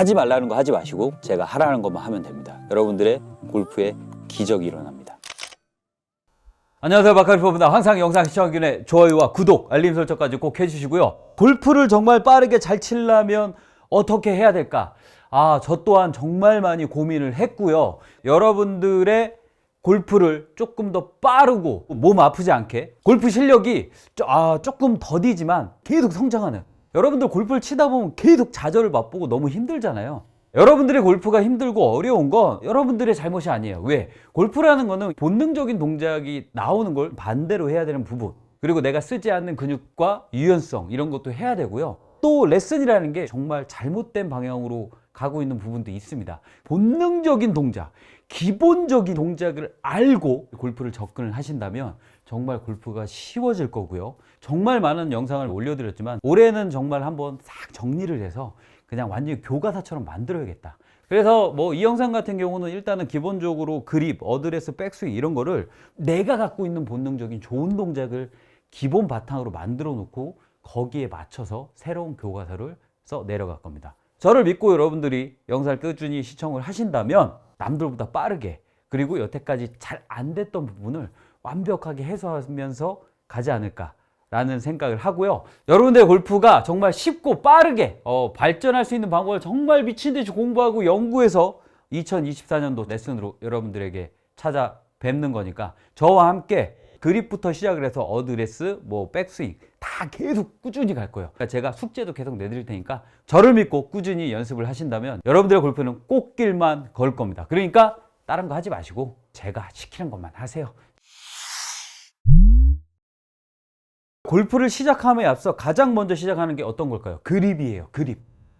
하지 말라는 거 하지 마시고 제가 하라는 것만 하면 됩니다. 여러분들의 골프에 기적이 일어납니다. 안녕하세요, 마카리프입니다. 항상 영상 시청하기 전에 좋아요와 구독, 알림 설정까지 꼭 해주시고요. 골프를 정말 빠르게 잘 치려면 어떻게 해야 될까? 저 또한 정말 많이 고민을 했고요. 여러분들의 골프를 조금 더 빠르고 몸 아프지 않게 골프 실력이 조금 더디지만 계속 성장하는, 여러분들 골프를 치다 보면 계속 좌절을 맛보고 너무 힘들잖아요. 여러분들의 골프가 힘들고 어려운 건 여러분들의 잘못이 아니에요. 왜? 골프라는 거는 본능적인 동작이 나오는 걸 반대로 해야 되는 부분, 그리고 내가 쓰지 않는 근육과 유연성 이런 것도 해야 되고요. 또 레슨이라는 게 정말 잘못된 방향으로 가고 있는 부분도 있습니다. 본능적인 동작, 기본적인 동작을 알고 골프를 접근을 하신다면 정말 골프가 쉬워질 거고요. 정말 많은 영상을 올려드렸지만 올해는 정말 한번 싹 정리를 해서 그냥 완전히 교과서처럼 만들어야겠다. 그래서 뭐 이 영상 같은 경우는 일단은 기본적으로 그립, 어드레스, 백스윙 이런 거를 내가 갖고 있는 본능적인 좋은 동작을 기본 바탕으로 만들어 놓고 거기에 맞춰서 새로운 교과서를 써 내려갈 겁니다. 저를 믿고 여러분들이 영상을 꾸준히 시청을 하신다면 남들보다 빠르게, 그리고 여태까지 잘 안 됐던 부분을 완벽하게 해소하면서 가지 않을까 라는 생각을 하고요. 여러분들의 골프가 정말 쉽고 빠르게 발전할 수 있는 방법을 정말 미친듯이 공부하고 연구해서 2024년도 레슨으로 여러분들에게 찾아뵙는 거니까 저와 함께 그립부터 시작을 해서 어드레스, 백스윙 다 계속 꾸준히 갈 거예요. 그러니까 제가 숙제도 계속 내드릴 테니까 저를 믿고 꾸준히 연습을 하신다면 여러분들의 골프는 꽃길만 걸 겁니다. 그러니까 다른 거 하지 마시고 제가 시키는 것만 하세요. 골프를 시작함에 앞서 가장 먼저 시작하는 게 어떤 걸까요? 그립이에요.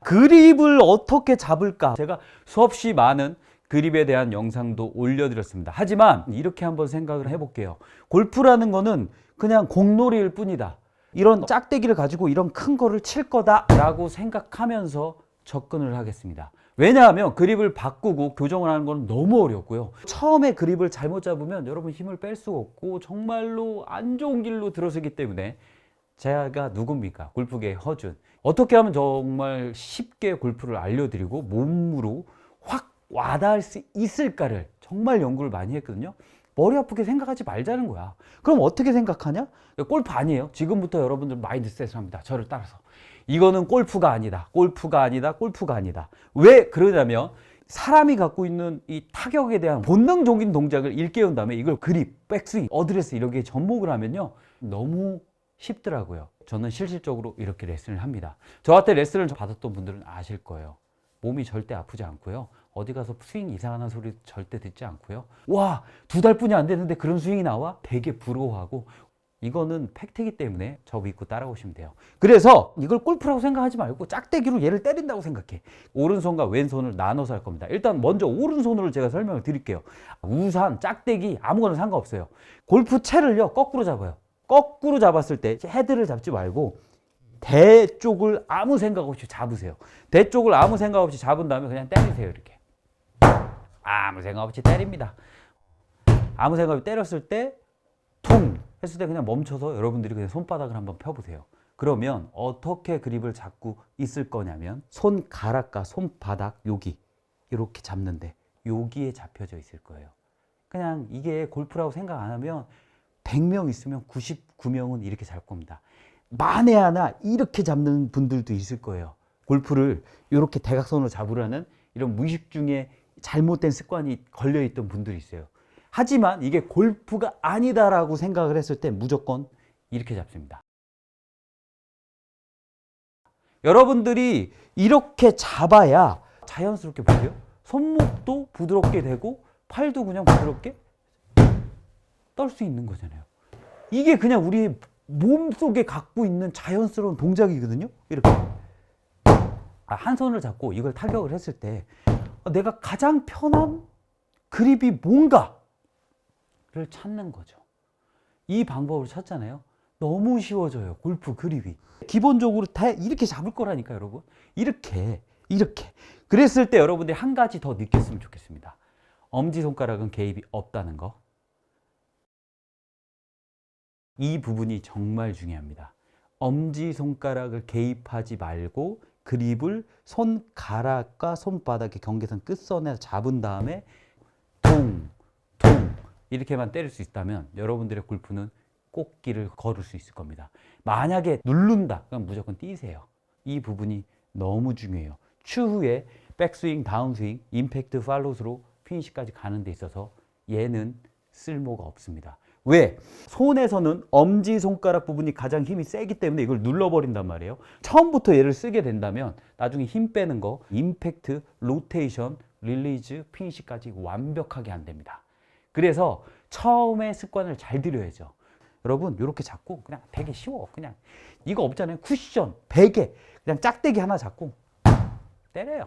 그립을 어떻게 잡을까? 제가 수없이 많은 그립에 대한 영상도 올려드렸습니다. 하지만 이렇게 한번 생각을 해볼게요. 골프라는 거는 그냥 공놀이일 뿐이다. 이런 짝대기를 가지고 이런 큰 거를 칠 거다라고 생각하면서 접근을 하겠습니다. 왜냐하면 그립을 바꾸고 교정을 하는 건 너무 어렵고요. 처음에 그립을 잘못 잡으면 여러분 힘을 뺄 수가 없고 정말로 안 좋은 길로 들어서기 때문에 제가 누굽니까? 골프계의 허준. 어떻게 하면 정말 쉽게 골프를 알려드리고 몸으로 확 와닿을 수 있을까를 정말 연구를 많이 했거든요. 머리 아프게 생각하지 말자는 거야. 그럼 어떻게 생각하냐? 골프 아니에요. 지금부터 여러분들 마인드셋을 합니다. 저를 따라서. 이거는 골프가 아니다. 왜 그러냐면 사람이 갖고 있는 이 타격에 대한 본능적인 동작을 일깨운 다음에 이걸 그립, 백스윙, 어드레스 이렇게 접목을 하면요. 너무 쉽더라고요. 저는 실질적으로 이렇게 레슨을 합니다. 저한테 레슨을 받았던 분들은 아실 거예요. 몸이 절대 아프지 않고요. 어디 가서 스윙 이상한 소리 절대 듣지 않고요. 와, 2달뿐이 안 됐는데 그런 스윙이 나와? 되게 부러워하고, 이거는 팩트이기 때문에 저 믿고 따라오시면 돼요. 그래서 이걸 골프라고 생각하지 말고 짝대기로 얘를 때린다고 생각해. 오른손과 왼손을 나눠서 할 겁니다. 일단 먼저 오른손으로 제가 설명을 드릴게요. 우산, 짝대기 아무거나 상관없어요. 골프 채를요 거꾸로 잡아요. 거꾸로 잡았을 때 헤드를 잡지 말고 대 쪽을 아무 생각 없이 잡으세요. 대 쪽을 아무 생각 없이 잡은 다음에 그냥 때리세요. 이렇게 아무 생각 없이 때립니다. 아무 생각 없이 때렸을 때 퉁 했을 때 그냥 멈춰서 여러분들이 그냥 손바닥을 한번 펴보세요. 그러면 어떻게 그립을 잡고 있을 거냐면 손가락과 손바닥 여기 이렇게 잡는데 여기에 잡혀져 있을 거예요. 그냥 이게 골프라고 생각 안 하면 100명 있으면 99명은 이렇게 잡을 겁니다. 만에 하나 이렇게 잡는 분들도 있을 거예요. 골프를 이렇게 대각선으로 잡으라는 이런 무의식 중에 잘못된 습관이 걸려있던 분들이 있어요. 하지만 이게 골프가 아니다라고 생각을 했을 때 무조건 이렇게 잡습니다. 여러분들이 이렇게 잡아야 자연스럽게 보세요. 손목도 부드럽게 되고 팔도 그냥 부드럽게 떨 수 있는 거잖아요. 이게 그냥 우리 몸속에 갖고 있는 자연스러운 동작이거든요. 이렇게 한 손을 잡고 이걸 타격을 했을 때 내가 가장 편한 그립이 뭔가를 찾는 거죠. 이 방법을 찾잖아요. 너무 쉬워져요. 골프 그립이. 기본적으로 다 이렇게 잡을 거라니까 여러분. 이렇게. 그랬을 때 여러분들이 한 가지 더 느꼈으면 좋겠습니다. 엄지손가락은 개입이 없다는 거. 이 부분이 정말 중요합니다. 엄지손가락을 개입하지 말고 그립을 손가락과 손바닥의 경계선 끝선에 잡은 다음에 퉁, 퉁 이렇게만 때릴 수 있다면 여러분들의 골프는 꽃길을 걸을 수 있을 겁니다. 만약에 누른다, 그럼 무조건 뛰세요. 이 부분이 너무 중요해요. 추후에 백스윙, 다운스윙, 임팩트, 팔로스로 피니시까지 가는 데 있어서 얘는 쓸모가 없습니다. 왜? 손에서는 엄지손가락 부분이 가장 힘이 세기 때문에 이걸 눌러버린단 말이에요. 처음부터 얘를 쓰게 된다면 나중에 힘 빼는 거, 임팩트, 로테이션, 릴리즈, 피니시까지 완벽하게 안 됩니다. 그래서 처음에 습관을 잘 들여야죠. 여러분 이렇게 잡고 그냥 되게 쉬워. 그냥 이거 없잖아요. 쿠션, 베개 그냥 짝대기 하나 잡고 때려요.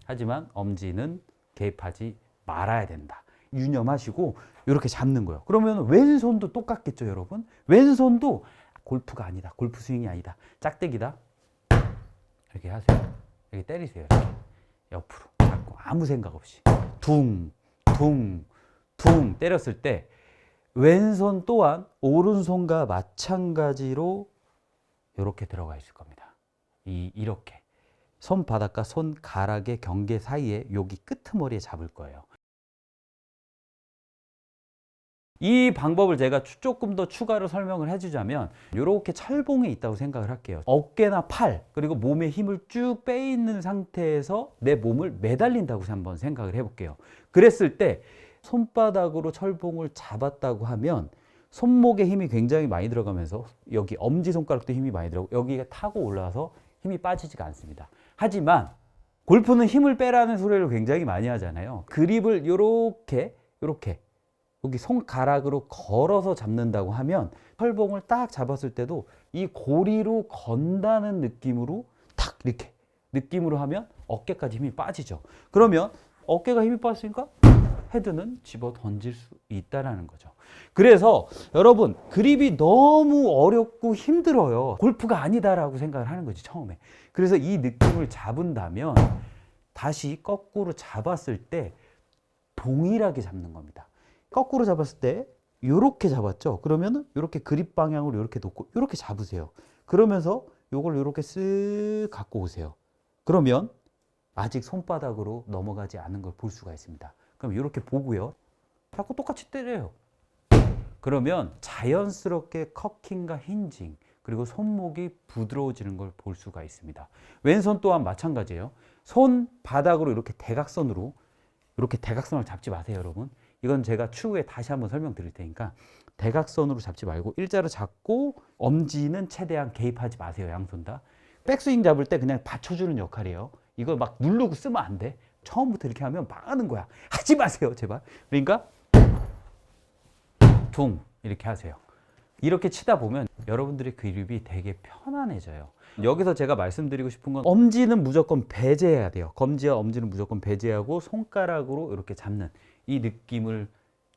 하지만 엄지는 개입하지 말아야 된다. 유념하시고 이렇게 잡는 거예요. 그러면 왼손도 똑같겠죠, 여러분? 왼손도 골프가 아니다. 골프 스윙이 아니다. 짝대기다. 이렇게 하세요. 이렇게 때리세요. 이렇게. 옆으로 잡고 아무 생각 없이 둥, 둥, 둥 때렸을 때 왼손 또한 오른손과 마찬가지로 이렇게 들어가 있을 겁니다. 이렇게 손바닥과 손가락의 경계 사이에 여기 끄트머리에 잡을 거예요. 이 방법을 제가 조금 더 추가로 설명을 해주자면 이렇게 철봉에 있다고 생각을 할게요. 어깨나 팔 그리고 몸에 힘을 쭉 빼있는 상태에서 내 몸을 매달린다고 한번 생각을 해볼게요. 그랬을 때 손바닥으로 철봉을 잡았다고 하면 손목에 힘이 굉장히 많이 들어가면서 여기 엄지손가락도 힘이 많이 들어가고 여기가 타고 올라와서 힘이 빠지지가 않습니다. 하지만 골프는 힘을 빼라는 소리를 굉장히 많이 하잖아요. 그립을 이렇게 여기 손가락으로 걸어서 잡는다고 하면 철봉을 딱 잡았을 때도 이 고리로 건다는 느낌으로 탁 이렇게 느낌으로 하면 어깨까지 힘이 빠지죠. 그러면 어깨가 힘이 빠졌으니까 헤드는 집어 던질 수 있다는 거죠. 그래서 여러분 그립이 너무 어렵고 힘들어요. 골프가 아니다라고 생각을 하는 거지 처음에. 그래서 이 느낌을 잡은다면 다시 거꾸로 잡았을 때 동일하게 잡는 겁니다. 거꾸로 잡았을 때 이렇게 잡았죠. 그러면은 이렇게 그립 방향으로 이렇게 놓고 이렇게 잡으세요. 그러면서 이걸 이렇게 쓱 갖고 오세요. 그러면 아직 손바닥으로 넘어가지 않은 걸 볼 수가 있습니다. 그럼 이렇게 보고요. 자꾸 똑같이 때려요. 그러면 자연스럽게 커킹과 힌징 그리고 손목이 부드러워지는 걸 볼 수가 있습니다. 왼손 또한 마찬가지예요. 손바닥으로 이렇게 대각선으로 이렇게 대각선을 잡지 마세요, 여러분. 이건 제가 추후에 다시 한번 설명드릴 테니까 대각선으로 잡지 말고 일자로 잡고 엄지는 최대한 개입하지 마세요. 양손 다. 백스윙 잡을 때 그냥 받쳐주는 역할이에요. 이걸 막 누르고 쓰면 안 돼. 처음부터 이렇게 하면 망하는 거야. 하지 마세요, 제발. 그러니까 둥 이렇게 하세요. 이렇게 치다 보면 여러분들의 그립이 되게 편안해져요. 여기서 제가 말씀드리고 싶은 건 엄지는 무조건 배제해야 돼요. 검지와 엄지는 무조건 배제하고 손가락으로 이렇게 잡는 이 느낌을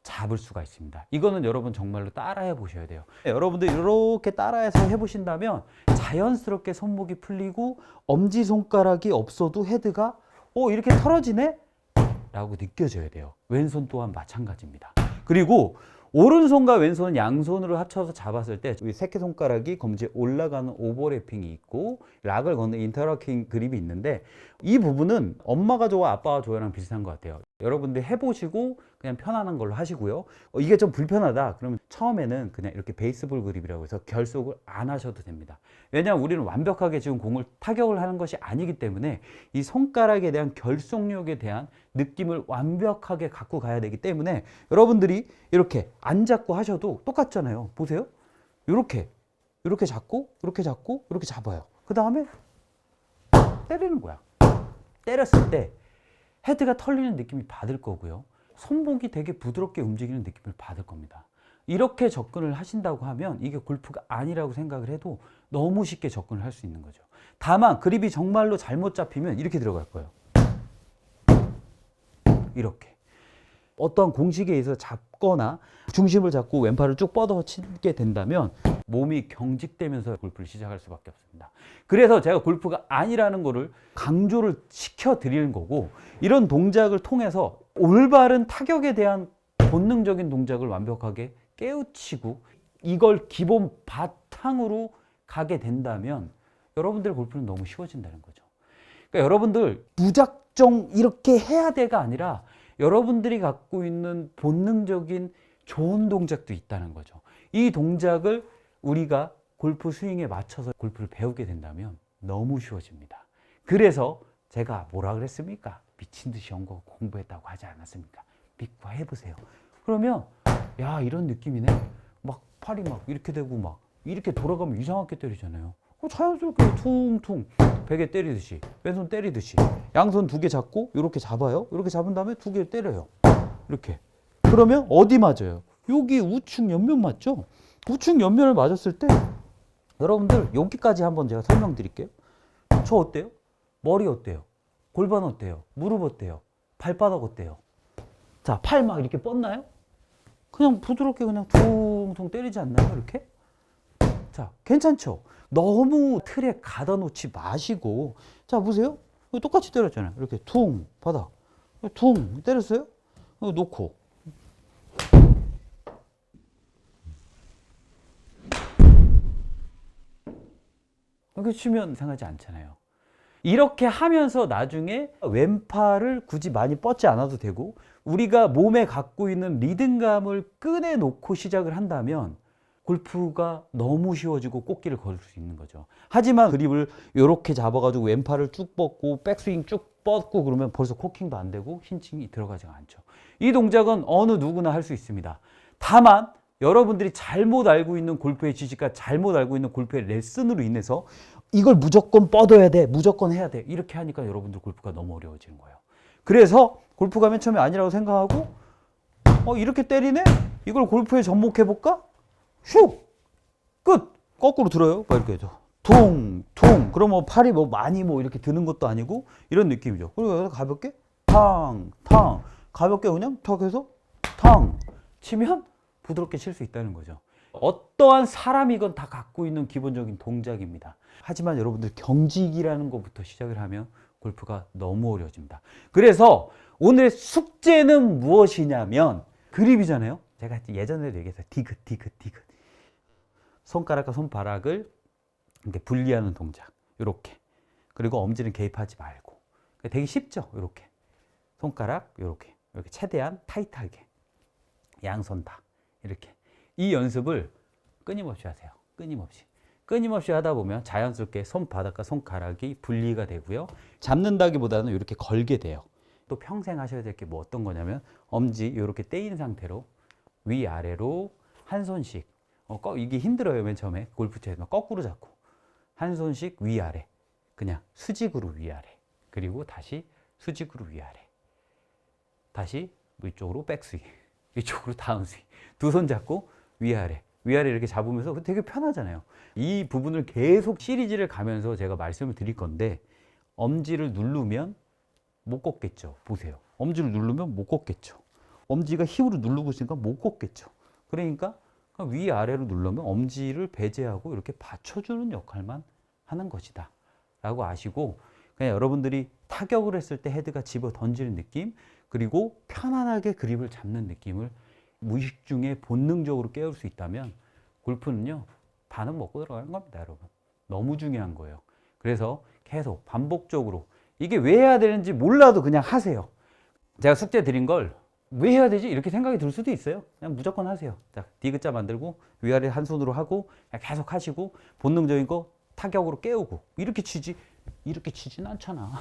잡을 수가 있습니다. 이거는 여러분 정말로 따라해 보셔야 돼요. 여러분들 이렇게 따라해서 해보신다면 자연스럽게 손목이 풀리고 엄지손가락이 없어도 헤드가 이렇게 털어지네? 라고 느껴져야 돼요. 왼손 또한 마찬가지입니다. 그리고 오른손과 왼손은 양손으로 합쳐서 잡았을 때 새끼손가락이 검지에 올라가는 오버래핑이 있고 락을 걷는 인터라킹 그립이 있는데 이 부분은 엄마가 좋아 아빠가 좋아랑 비슷한 것 같아요. 여러분들 해보시고 그냥 편안한 걸로 하시고요. 이게 좀 불편하다 그러면 처음에는 그냥 이렇게 베이스볼 그립이라고 해서 결속을 안 하셔도 됩니다. 왜냐하면 우리는 완벽하게 지금 공을 타격을 하는 것이 아니기 때문에 이 손가락에 대한 결속력에 대한 느낌을 완벽하게 갖고 가야 되기 때문에 여러분들이 이렇게 안 잡고 하셔도 똑같잖아요. 보세요. 이렇게 잡고 이렇게 잡아요. 그 다음에 때리는 거야. 때렸을 때 헤드가 털리는 느낌이 받을 거고요. 손목이 되게 부드럽게 움직이는 느낌을 받을 겁니다. 이렇게 접근을 하신다고 하면 이게 골프가 아니라고 생각을 해도 너무 쉽게 접근을 할 수 있는 거죠. 다만 그립이 정말로 잘못 잡히면 이렇게 들어갈 거예요. 이렇게. 어떠한 공식에 의해서 잡거나 중심을 잡고 왼팔을 쭉 뻗어 치게 된다면 몸이 경직되면서 골프를 시작할 수밖에 없습니다. 그래서 제가 골프가 아니라는 거를 강조를 시켜드리는 거고 이런 동작을 통해서 올바른 타격에 대한 본능적인 동작을 완벽하게 깨우치고 이걸 기본 바탕으로 가게 된다면 여러분들의 골프는 너무 쉬워진다는 거죠. 그러니까 여러분들 무작정 이렇게 해야 돼가 아니라 여러분들이 갖고 있는 본능적인 좋은 동작도 있다는 거죠. 이 동작을 우리가 골프 스윙에 맞춰서 골프를 배우게 된다면 너무 쉬워집니다. 그래서 제가 뭐라 그랬습니까? 미친 듯이 연구 공부했다고 하지 않았습니까? 믿고 해보세요. 그러면 야, 이런 느낌이네. 막 팔이 막 이렇게 되고 막 이렇게 돌아가면 이상하게 때리잖아요. 자연스럽게 퉁퉁 베개 때리듯이, 왼손 때리듯이 양손 두 개 잡고 이렇게 잡아요. 이렇게 잡은 다음에 두 개 때려요. 이렇게. 그러면 어디 맞아요? 여기 우측 옆면 맞죠? 우측 옆면을 맞았을 때 여러분들 여기까지 한번 제가 설명드릴게요. 저 어때요? 머리 어때요? 골반 어때요? 무릎 어때요? 발바닥 어때요? 자, 팔 막 이렇게 뻗나요? 그냥 부드럽게 그냥 퉁퉁 때리지 않나요? 이렇게? 자, 괜찮죠? 너무 틀에 가다 놓지 마시고, 자, 보세요. 똑같이 때렸잖아요. 이렇게 퉁, 바닥. 퉁, 때렸어요? 놓고. 이렇게 치면 이상하지 않잖아요. 이렇게 하면서 나중에 왼팔을 굳이 많이 뻗지 않아도 되고, 우리가 몸에 갖고 있는 리듬감을 꺼내놓고 시작을 한다면 골프가 너무 쉬워지고 꽃길을 걸을 수 있는 거죠. 하지만 그립을 이렇게 잡아가지고 왼팔을 쭉 뻗고 백스윙 쭉 뻗고 그러면 벌써 코킹도 안 되고 흰칭이 들어가지가 않죠. 이 동작은 어느 누구나 할 수 있습니다. 다만 여러분들이 잘못 알고 있는 골프의 지식과 잘못 알고 있는 골프의 레슨으로 인해서 이걸 무조건 뻗어야 돼, 무조건 해야 돼, 이렇게 하니까 여러분들 골프가 너무 어려워지는 거예요. 그래서 골프가 맨 처음에 아니라고 생각하고 이렇게 때리네? 이걸 골프에 접목해볼까? 슉! 끝! 거꾸로 들어요. 막 이렇게 해서 퉁! 퉁! 그럼 뭐 팔이 뭐 많이 뭐 이렇게 드는 것도 아니고 이런 느낌이죠. 그리고 여기서 가볍게 탕! 탕! 가볍게 그냥 턱 해서 탕! 치면 부드럽게 칠 수 있다는 거죠. 어떠한 사람이건 다 갖고 있는 기본적인 동작입니다. 하지만 여러분들 경직이라는 것부터 시작을 하면 골프가 너무 어려워집니다. 그래서 오늘의 숙제는 무엇이냐면 그립이잖아요. 제가 예전에도 얘기했어요. 디귿, 디귿, 디귿. 손가락과 손바닥을 이렇게 분리하는 동작. 이렇게. 그리고 엄지는 개입하지 말고. 되게 쉽죠? 이렇게. 손가락 이렇게. 이렇게 최대한 타이트하게. 양손 다. 이렇게. 이 연습을 끊임없이 하세요. 끊임없이. 끊임없이 하다 보면 자연스럽게 손바닥과 손가락이 분리가 되고요. 잡는다기보다는 이렇게 걸게 돼요. 또 평생 하셔야 될 게 뭐 어떤 거냐면 엄지 이렇게 떼인 상태로 위아래로 한 손씩 이게 힘들어요. 맨 처음에 골프 채에서 거꾸로 잡고 한 손씩 위아래 그냥 수직으로 위아래 그리고 다시 수직으로 위아래 다시 이쪽으로 백스윙 이쪽으로 다운스윙 두 손 잡고 위아래 이렇게 잡으면서 되게 편하잖아요. 이 부분을 계속 시리즈를 가면서 제가 말씀을 드릴 건데 엄지를 누르면 못 걷겠죠. 보세요. 엄지를 누르면 못 걷겠죠. 엄지가 힘으로 누르고 있으니까 못 걷겠죠. 그러니까 위아래로 누르면 엄지를 배제하고 이렇게 받쳐주는 역할만 하는 것이다 라고 아시고 그냥 여러분들이 타격을 했을 때 헤드가 집어 던지는 느낌 그리고 편안하게 그립을 잡는 느낌을 무의식 중에 본능적으로 깨울 수 있다면 골프는요 반은 먹고 들어가는 겁니다. 여러분 너무 중요한 거예요. 그래서 계속 반복적으로 이게 왜 해야 되는지 몰라도 그냥 하세요. 제가 숙제 드린 걸 왜 해야 되지? 이렇게 생각이 들 수도 있어요. 그냥 무조건 하세요. 자, 디귿자 만들고 위아래 한 손으로 하고 그냥 계속 하시고 본능적인 거 타격으로 깨우고 이렇게 치지 이렇게 치진 않잖아.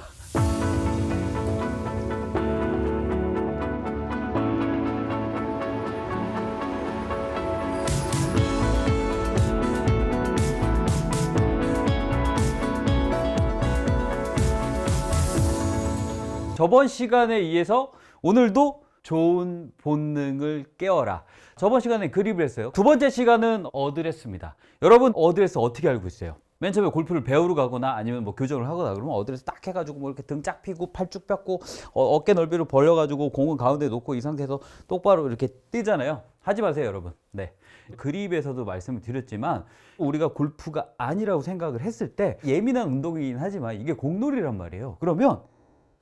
저번 시간에 의해서 오늘도 좋은 본능을 깨워라. 저번 시간에 그립을 했어요. 두 번째 시간은 어드레스입니다. 여러분 어드레스 어떻게 알고 있어요? 맨 처음에 골프를 배우러 가거나 아니면 뭐 교정을 하거나 그러면 어드레스 딱 해가지고 뭐 이렇게 등 쫙 펴고 팔 쭉 펴고 어깨 넓이로 벌려가지고 공은 가운데 놓고 이 상태에서 똑바로 이렇게 뜨잖아요. 하지 마세요, 여러분. 네. 그립에서도 말씀을 드렸지만 우리가 골프가 아니라고 생각을 했을 때 예민한 운동이긴 하지만 이게 공놀이란 말이에요. 그러면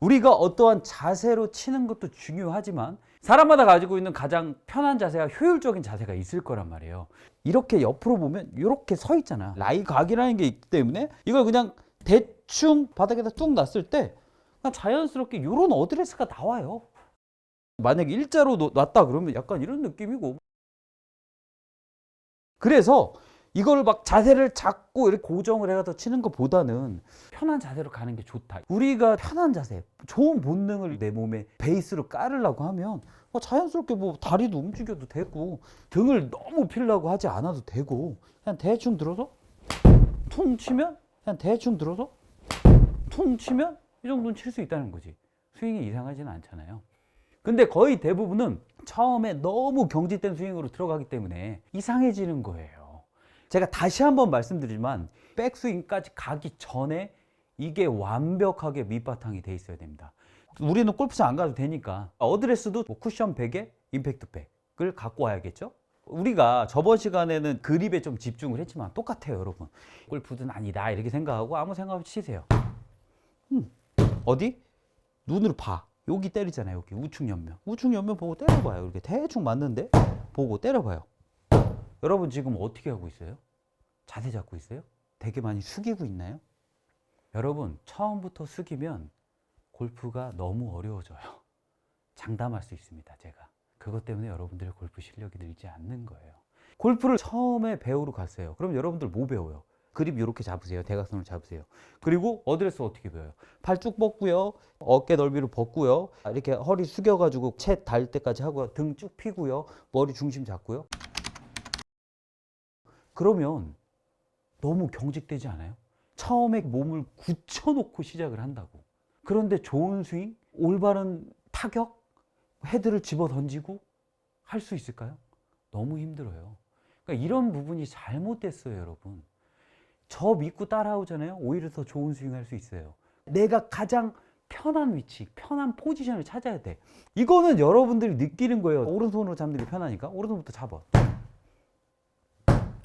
우리가 어떠한 자세로 치는 것도 중요하지만 사람마다 가지고 있는 가장 편한 자세와 효율적인 자세가 있을 거란 말이에요. 이렇게 옆으로 보면 이렇게 서 있잖아. 라이 각이라는 게 있기 때문에 이걸 그냥 대충 바닥에다 뚝 놨을 때 그냥 자연스럽게 이런 어드레스가 나와요. 만약에 일자로 놨다 그러면 약간 이런 느낌이고. 그래서 이걸 막 자세를 잡고 이렇게 고정을 해서 치는 것보다는 편한 자세로 가는 게 좋다. 우리가 편한 자세, 좋은 본능을 내 몸에 베이스로 깔으려고 하면 자연스럽게 뭐 다리도 움직여도 되고 등을 너무 피려고 하지 않아도 되고 그냥 대충 들어서 퉁 치면 그냥 대충 들어서 퉁 치면 이 정도는 칠 수 있다는 거지. 스윙이 이상하지는 않잖아요. 근데 거의 대부분은 처음에 너무 경직된 스윙으로 들어가기 때문에 이상해지는 거예요. 제가 다시 한번 말씀드리지만 백스윙까지 가기 전에 이게 완벽하게 밑바탕이 돼 있어야 됩니다. 우리는 골프장 안 가도 되니까 어드레스도 뭐 쿠션 100에 임팩트 100을 갖고 와야겠죠. 우리가 저번 시간에는 그립에 좀 집중을 했지만 똑같아요, 여러분. 골프는 아니다 이렇게 생각하고 아무 생각 없이 치세요. 어디? 눈으로 봐. 여기 때리잖아요. 여기 우측 옆면. 우측 옆면 보고 때려봐요. 이렇게 대충 맞는데 보고 때려봐요. 여러분 지금 어떻게 하고 있어요? 자세 잡고 있어요? 되게 많이 숙이고 있나요? 여러분 처음부터 숙이면 골프가 너무 어려워져요. 장담할 수 있습니다. 제가. 그것 때문에 여러분들의 골프 실력이 늘지 않는 거예요. 골프를 처음에 배우러 갔어요. 그럼 여러분들 뭐 배워요? 그립 이렇게 잡으세요. 대각선을 잡으세요. 그리고 어드레스 어떻게 배워요? 팔 쭉 뻗고요. 어깨 넓이로 벗고요. 이렇게 허리 숙여가지고 채 닿을 때까지 하고요. 등 쭉 펴고요. 머리 중심 잡고요. 그러면 너무 경직되지 않아요? 처음에 몸을 굳혀놓고 시작을 한다고. 그런데 좋은 스윙, 올바른 타격, 헤드를 집어 던지고 할 수 있을까요? 너무 힘들어요. 그러니까 이런 부분이 잘못됐어요, 여러분. 저 믿고 따라오잖아요. 오히려 더 좋은 스윙 할 수 있어요. 내가 가장 편한 위치, 편한 포지션을 찾아야 돼. 이거는 여러분들이 느끼는 거예요. 오른손으로 잡는 게 편하니까 오른손부터 잡아.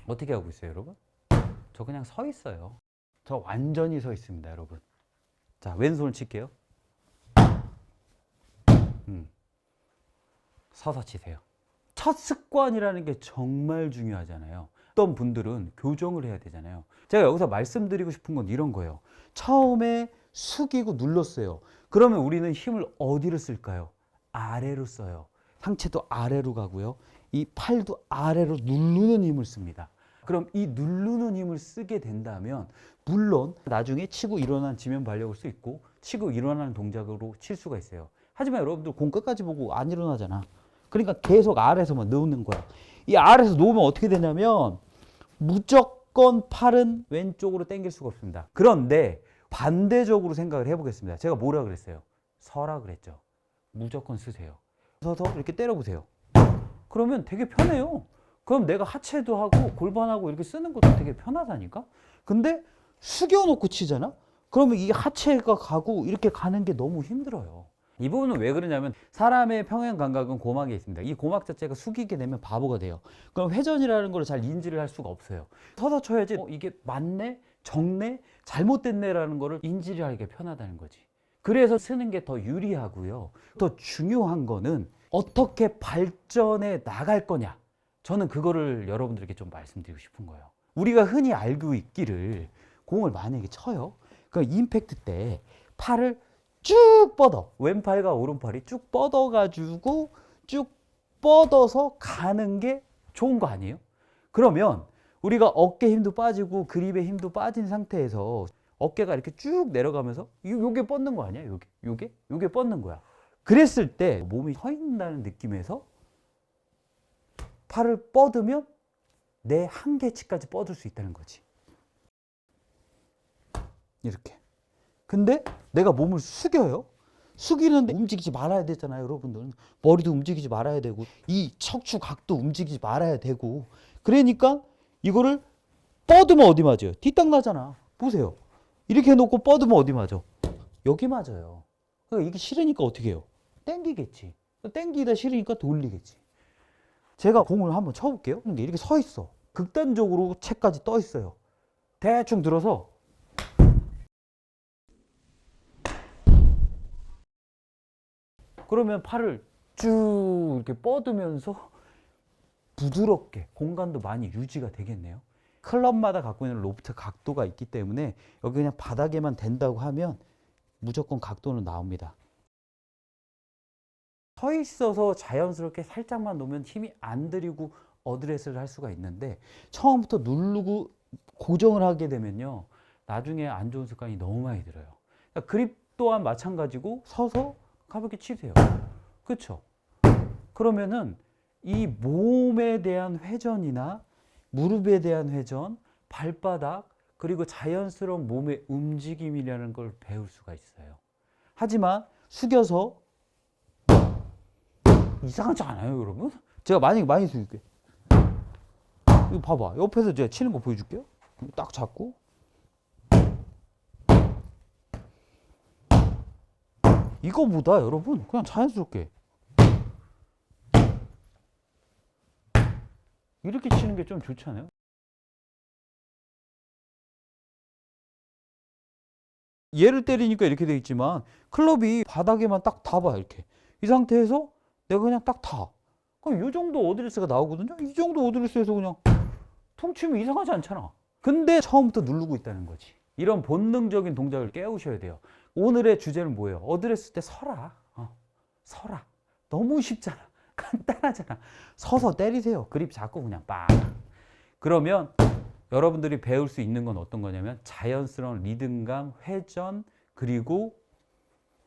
어떻게 하고 있어요, 여러분? 저 그냥 서 있어요. 저 완전히 서 있습니다, 여러분. 자, 왼손을 칠게요. 서서 치세요. 첫 습관이라는 게 정말 중요하잖아요. 어떤 분들은 교정을 해야 되잖아요. 제가 여기서 말씀드리고 싶은 건 이런 거예요. 처음에 숙이고 눌렀어요. 그러면 우리는 힘을 어디로 쓸까요? 아래로 써요. 상체도 아래로 가고요. 이 팔도 아래로 누르는 힘을 씁니다. 그럼 이 누르는 힘을 쓰게 된다면 물론 나중에 치고 일어난 지면 발력을 수 있고 치고 일어나는 동작으로 칠 수가 있어요. 하지만 여러분들 공 끝까지 보고 안 일어나잖아. 그러니까 계속 아래에서만 놓는 거야. 이 아래에서 놓으면 어떻게 되냐면 무조건 팔은 왼쪽으로 당길 수가 없습니다. 그런데 반대적으로 생각을 해보겠습니다. 제가 뭐라 그랬어요? 서라 그랬죠. 무조건 쓰세요. 서서 이렇게 때려보세요. 그러면 되게 편해요. 그럼 내가 하체도 하고 골반하고 이렇게 쓰는 것도 되게 편하다니까? 근데 숙여놓고 치잖아? 그러면 이 하체가 가고 이렇게 가는 게 너무 힘들어요. 이 부분은 왜 그러냐면 사람의 평행 감각은 고막에 있습니다. 이 고막 자체가 숙이게 되면 바보가 돼요. 그럼 회전이라는 걸 잘 인지를 할 수가 없어요. 서서 쳐야지 이게 맞네? 적네? 잘못됐네라는 거를 인지를 하기가 편하다는 거지. 그래서 쓰는 게 더 유리하고요. 더 중요한 거는 어떻게 발전해 나갈 거냐. 저는 그거를 여러분들에게 좀 말씀드리고 싶은 거예요. 우리가 흔히 알고 있기를 공을 만약에 쳐요. 그 임팩트 때 팔을 쭉 뻗어. 왼팔과 오른팔이 쭉 뻗어가지고 쭉 뻗어서 가는 게 좋은 거 아니에요? 그러면 우리가 어깨 힘도 빠지고 그립의 힘도 빠진 상태에서 어깨가 이렇게 쭉 내려가면서 요게 뻗는 거 아니야? 요게 뻗는 거야. 그랬을 때 몸이 서 있는다는 느낌에서 팔을 뻗으면 내 한계치까지 뻗을 수 있다는 거지. 이렇게. 근데 내가 몸을 숙여요. 숙이는데 움직이지 말아야 되잖아요, 여러분들. 머리도 움직이지 말아야 되고 이 척추 각도 움직이지 말아야 되고. 그러니까 이거를 뻗으면 어디 맞아요? 뒷땅 나잖아. 보세요. 이렇게 해놓고 뻗으면 어디 맞아? 여기 맞아요. 그러니까 이게 싫으니까 어떻게 해요? 땡기겠지. 땡기다 싫으니까 돌리겠지. 제가 공을 한번 쳐볼게요. 근데 이렇게 서 있어. 극단적으로 채까지 떠 있어요. 대충 들어서 그러면 팔을 쭉 이렇게 뻗으면서 부드럽게 공간도 많이 유지가 되겠네요. 클럽마다 갖고 있는 로프트 각도가 있기 때문에 여기 그냥 바닥에만 댄다고 하면 무조건 각도는 나옵니다. 서 있어서 자연스럽게 살짝만 놓으면 힘이 안 들이고 어드레스를 할 수가 있는데 처음부터 누르고 고정을 하게 되면요, 나중에 안 좋은 습관이 너무 많이 들어요. 그러니까 그립 또한 마찬가지고 서서 가볍게 치세요. 그렇죠? 그러면은 이 몸에 대한 회전이나 무릎에 대한 회전, 발바닥, 그리고 자연스러운 몸의 움직임이라는 걸 배울 수가 있어요. 하지만 숙여서 이상하지 않아요, 여러분? 제가 많이 숙일게요. 이거 봐봐. 옆에서 제가 치는 거 보여줄게요. 딱 잡고. 이거보다 여러분, 그냥 자연스럽게. 이렇게 치는 게 좀 좋지 않아요? 얘를 때리니까 이렇게 돼 있지만 클럽이 바닥에만 딱 닿아요, 이렇게. 이 상태에서 내가 그냥 딱 닿아. 그럼 이 정도 어드레스가 나오거든요. 이 정도 어드레스에서 그냥 통 치면 이상하지 않잖아. 근데 처음부터 누르고 있다는 거지. 이런 본능적인 동작을 깨우셔야 돼요. 오늘의 주제는 뭐예요? 어드레스 때 서라. 서라. 너무 쉽잖아. 간단하잖아. 서서 때리세요. 그립 잡고 그냥 빵. 그러면 여러분들이 배울 수 있는 건 어떤 거냐면 자연스러운 리듬감, 회전, 그리고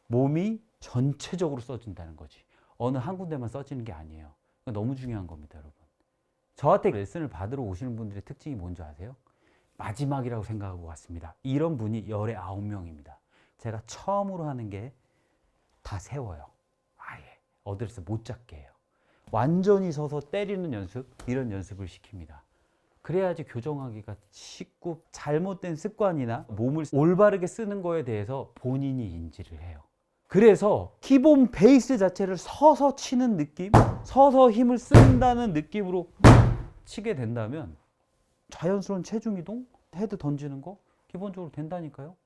몸이 전체적으로 써진다는 거지. 어느 한 군데만 써지는 게 아니에요. 너무 중요한 겁니다, 여러분. 저한테 레슨을 받으러 오시는 분들의 특징이 뭔지 아세요? 마지막이라고 생각하고 왔습니다. 이런 분이 열에 9명입니다. 제가 처음으로 하는 게 다 세워요. 아예 어드레스 못 잡게 해요. 완전히 서서 때리는 연습, 이런 연습을 시킵니다. 그래야지 교정하기가 쉽고 잘못된 습관이나 몸을 올바르게 쓰는 거에 대해서 본인이 인지를 해요. 그래서 기본 베이스 자체를 서서 치는 느낌, 서서 힘을 쓴다는 느낌으로 치게 된다면 자연스러운 체중 이동, 헤드 던지는 거 기본적으로 된다니까요.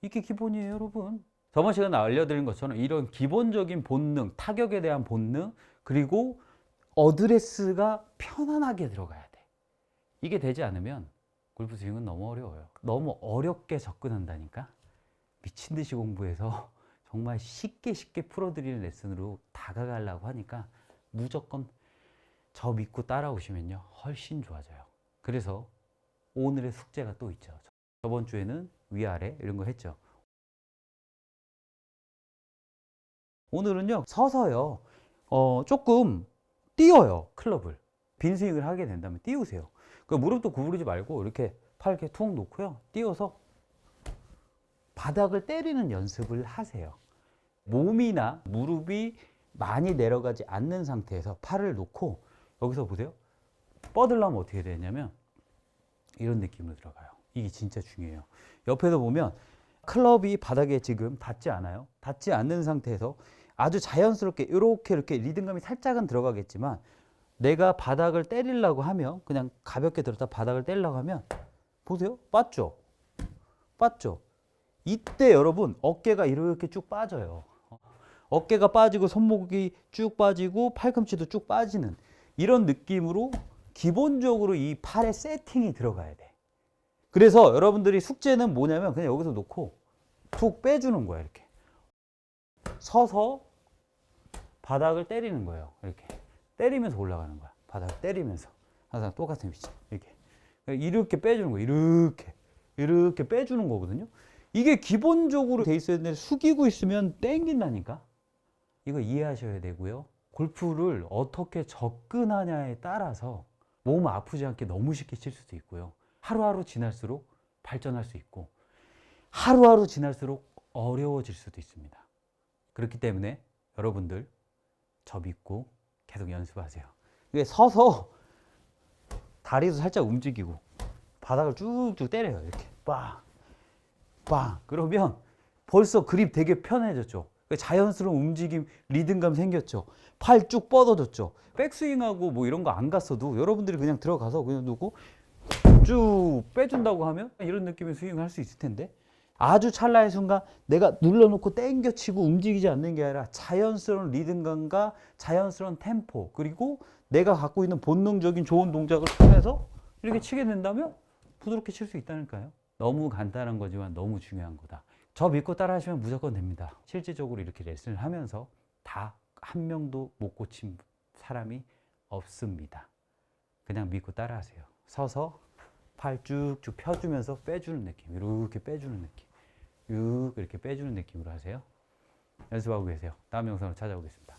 이게 기본이에요, 여러분. 저번 시간에 알려드린 것처럼 이런 기본적인 본능, 타격에 대한 본능, 그리고 어드레스가 편안하게 들어가야 돼. 이게 되지 않으면 골프 스윙은 너무 어려워요. 너무 어렵게 접근한다니까. 미친 듯이 공부해서 정말 쉽게 풀어드리는 레슨으로 다가가려고 하니까 무조건 저 믿고 따라오시면요, 훨씬 좋아져요. 그래서 오늘의 숙제가 또 있죠. 저번 주에는 위아래 이런 거 했죠. 오늘은요, 서서요, 조금 띄워요, 클럽을. 빈 스윙을 하게 된다면 띄우세요. 그 무릎도 구부리지 말고 이렇게 팔 이렇게 툭 놓고요, 띄워서 바닥을 때리는 연습을 하세요. 몸이나 무릎이 많이 내려가지 않는 상태에서 팔을 놓고 여기서 보세요. 뻗으려면 어떻게 되냐면 이런 느낌으로 들어가요. 이게 진짜 중요해요. 옆에서 보면 클럽이 바닥에 지금 닿지 않아요. 닿지 않는 상태에서 아주 자연스럽게 이렇게 리듬감이 살짝은 들어가겠지만 내가 바닥을 때리려고 하면 그냥 가볍게 들었다 바닥을 때리려고 하면 보세요. 빠졌죠? 빠졌죠? 이때 여러분 어깨가 이렇게 쭉 빠져요. 어깨가 빠지고 손목이 쭉 빠지고 팔꿈치도 쭉 빠지는 이런 느낌으로 기본적으로 이 팔의 세팅이 들어가야 돼. 그래서 여러분들이 숙제는 뭐냐면 그냥 여기서 놓고 툭 빼주는 거야. 이렇게 서서 바닥을 때리는 거예요. 이렇게 때리면서 올라가는 거야. 바닥을 때리면서 항상 똑같은 위치. 이렇게 빼주는 거예요. 이렇게 빼주는 거거든요. 이게 기본적으로 돼 있어야 되는데 숙이고 있으면 땡긴다니까. 이거 이해하셔야 되고요. 골프를 어떻게 접근하냐에 따라서 몸 아프지 않게 너무 쉽게 칠 수도 있고요. 하루하루 지날수록 발전할 수 있고 하루하루 지날수록 어려워질 수도 있습니다. 그렇기 때문에 여러분들 저 믿고 계속 연습하세요. 이게 서서 다리도 살짝 움직이고 바닥을 쭉쭉 때려요. 이렇게 빵. 그러면 벌써 그립 되게 편해졌죠. 자연스러운 움직임, 리듬감 생겼죠. 팔 쭉 뻗어졌죠. 백스윙하고 뭐 이런 거 안 갔어도 여러분들이 그냥 들어가서 그냥 놓고 쭉 빼준다고 하면 이런 느낌의 스윙을 할 수 있을 텐데 아주 찰나의 순간 내가 눌러놓고 땡겨치고 움직이지 않는 게 아니라 자연스러운 리듬감과 자연스러운 템포 그리고 내가 갖고 있는 본능적인 좋은 동작을 통해서 이렇게 치게 된다면 부드럽게 칠 수 있다니까요. 너무 간단한 거지만 너무 중요한 거다. 저 믿고 따라 하시면 무조건 됩니다. 실질적으로 이렇게 레슨을 하면서 다 한 명도 못 고친 사람이 없습니다. 그냥 믿고 따라 하세요. 서서 팔 쭉쭉 펴주면서 빼주는 느낌, 이렇게 빼주는 느낌, 쭉 이렇게 빼주는 느낌으로 하세요. 연습하고 계세요. 다음 영상으로 찾아오겠습니다.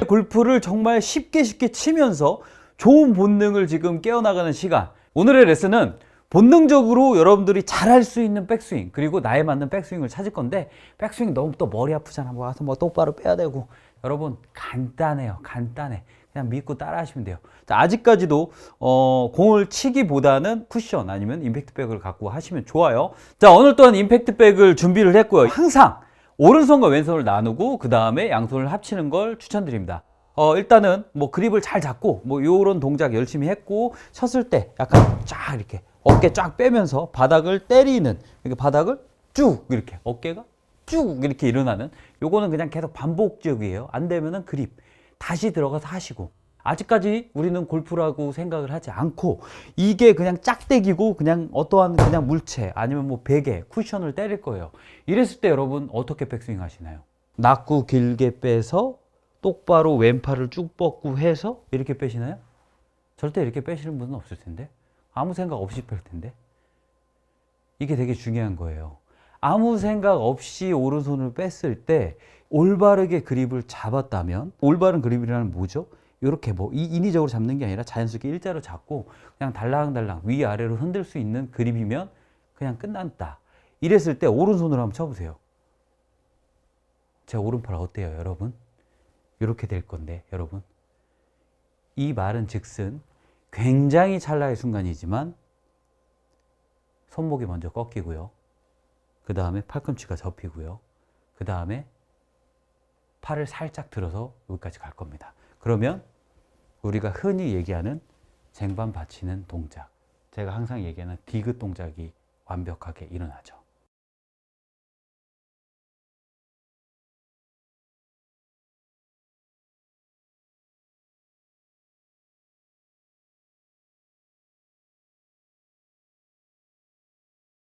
골프를 정말 쉽게 치면서 좋은 본능을 지금 깨어나가는 시간. 오늘의 레슨은 본능적으로 여러분들이 잘할 수 있는 백스윙, 그리고 나에 맞는 백스윙을 찾을 건데, 백스윙 너무 또 머리 아프잖아. 뭐 와서 뭐 똑바로 빼야 되고. 여러분 간단해요. 간단해. 그냥 믿고 따라 하시면 돼요. 자, 아직까지도 공을 치기보다는 쿠션 아니면 임팩트백을 갖고 하시면 좋아요. 자, 오늘 또한 임팩트백을 준비를 했고요. 항상 오른손과 왼손을 나누고 그 다음에 양손을 합치는 걸 추천드립니다. 일단은 뭐 그립을 잘 잡고 뭐 요런 동작 열심히 했고, 쳤을 때 약간 쫙 이렇게 어깨 쫙 빼면서 바닥을 때리는, 이렇게 바닥을 쭉 이렇게 어깨가 쭉 이렇게 일어나는, 요거는 그냥 계속 반복적이에요. 안 되면은 그립 다시 들어가서 하시고. 아직까지 우리는 골프라고 생각을 하지 않고 이게 그냥 짝대기고 그냥 어떠한 그냥 물체 아니면 뭐 베개, 쿠션을 때릴 거예요. 이랬을 때 여러분 어떻게 백스윙 하시나요? 낙구 길게 빼서 똑바로 왼팔을 쭉 뻗고 해서 이렇게 빼시나요? 절대 이렇게 빼시는 분은 없을 텐데. 아무 생각 없이 뺄 텐데. 이게 되게 중요한 거예요. 아무 생각 없이 오른손을 뺐을 때 올바르게 그립을 잡았다면, 올바른 그립이라는 뭐죠? 이렇게 뭐 인위적으로 잡는 게 아니라 자연스럽게 일자로 잡고 그냥 달랑달랑 위아래로 흔들 수 있는 그립이면 그냥 끝난다. 이랬을 때 오른손으로 한번 쳐보세요. 제 오른팔 어때요, 여러분? 이렇게 될 건데, 여러분. 이 말은 즉슨 굉장히 찰나의 순간이지만 손목이 먼저 꺾이고요. 그 다음에 팔꿈치가 접히고요. 그 다음에 팔을 살짝 들어서 여기까지 갈 겁니다. 그러면 우리가 흔히 얘기하는 쟁반 받치는 동작, 제가 항상 얘기하는 디귿 동작이 완벽하게 일어나죠.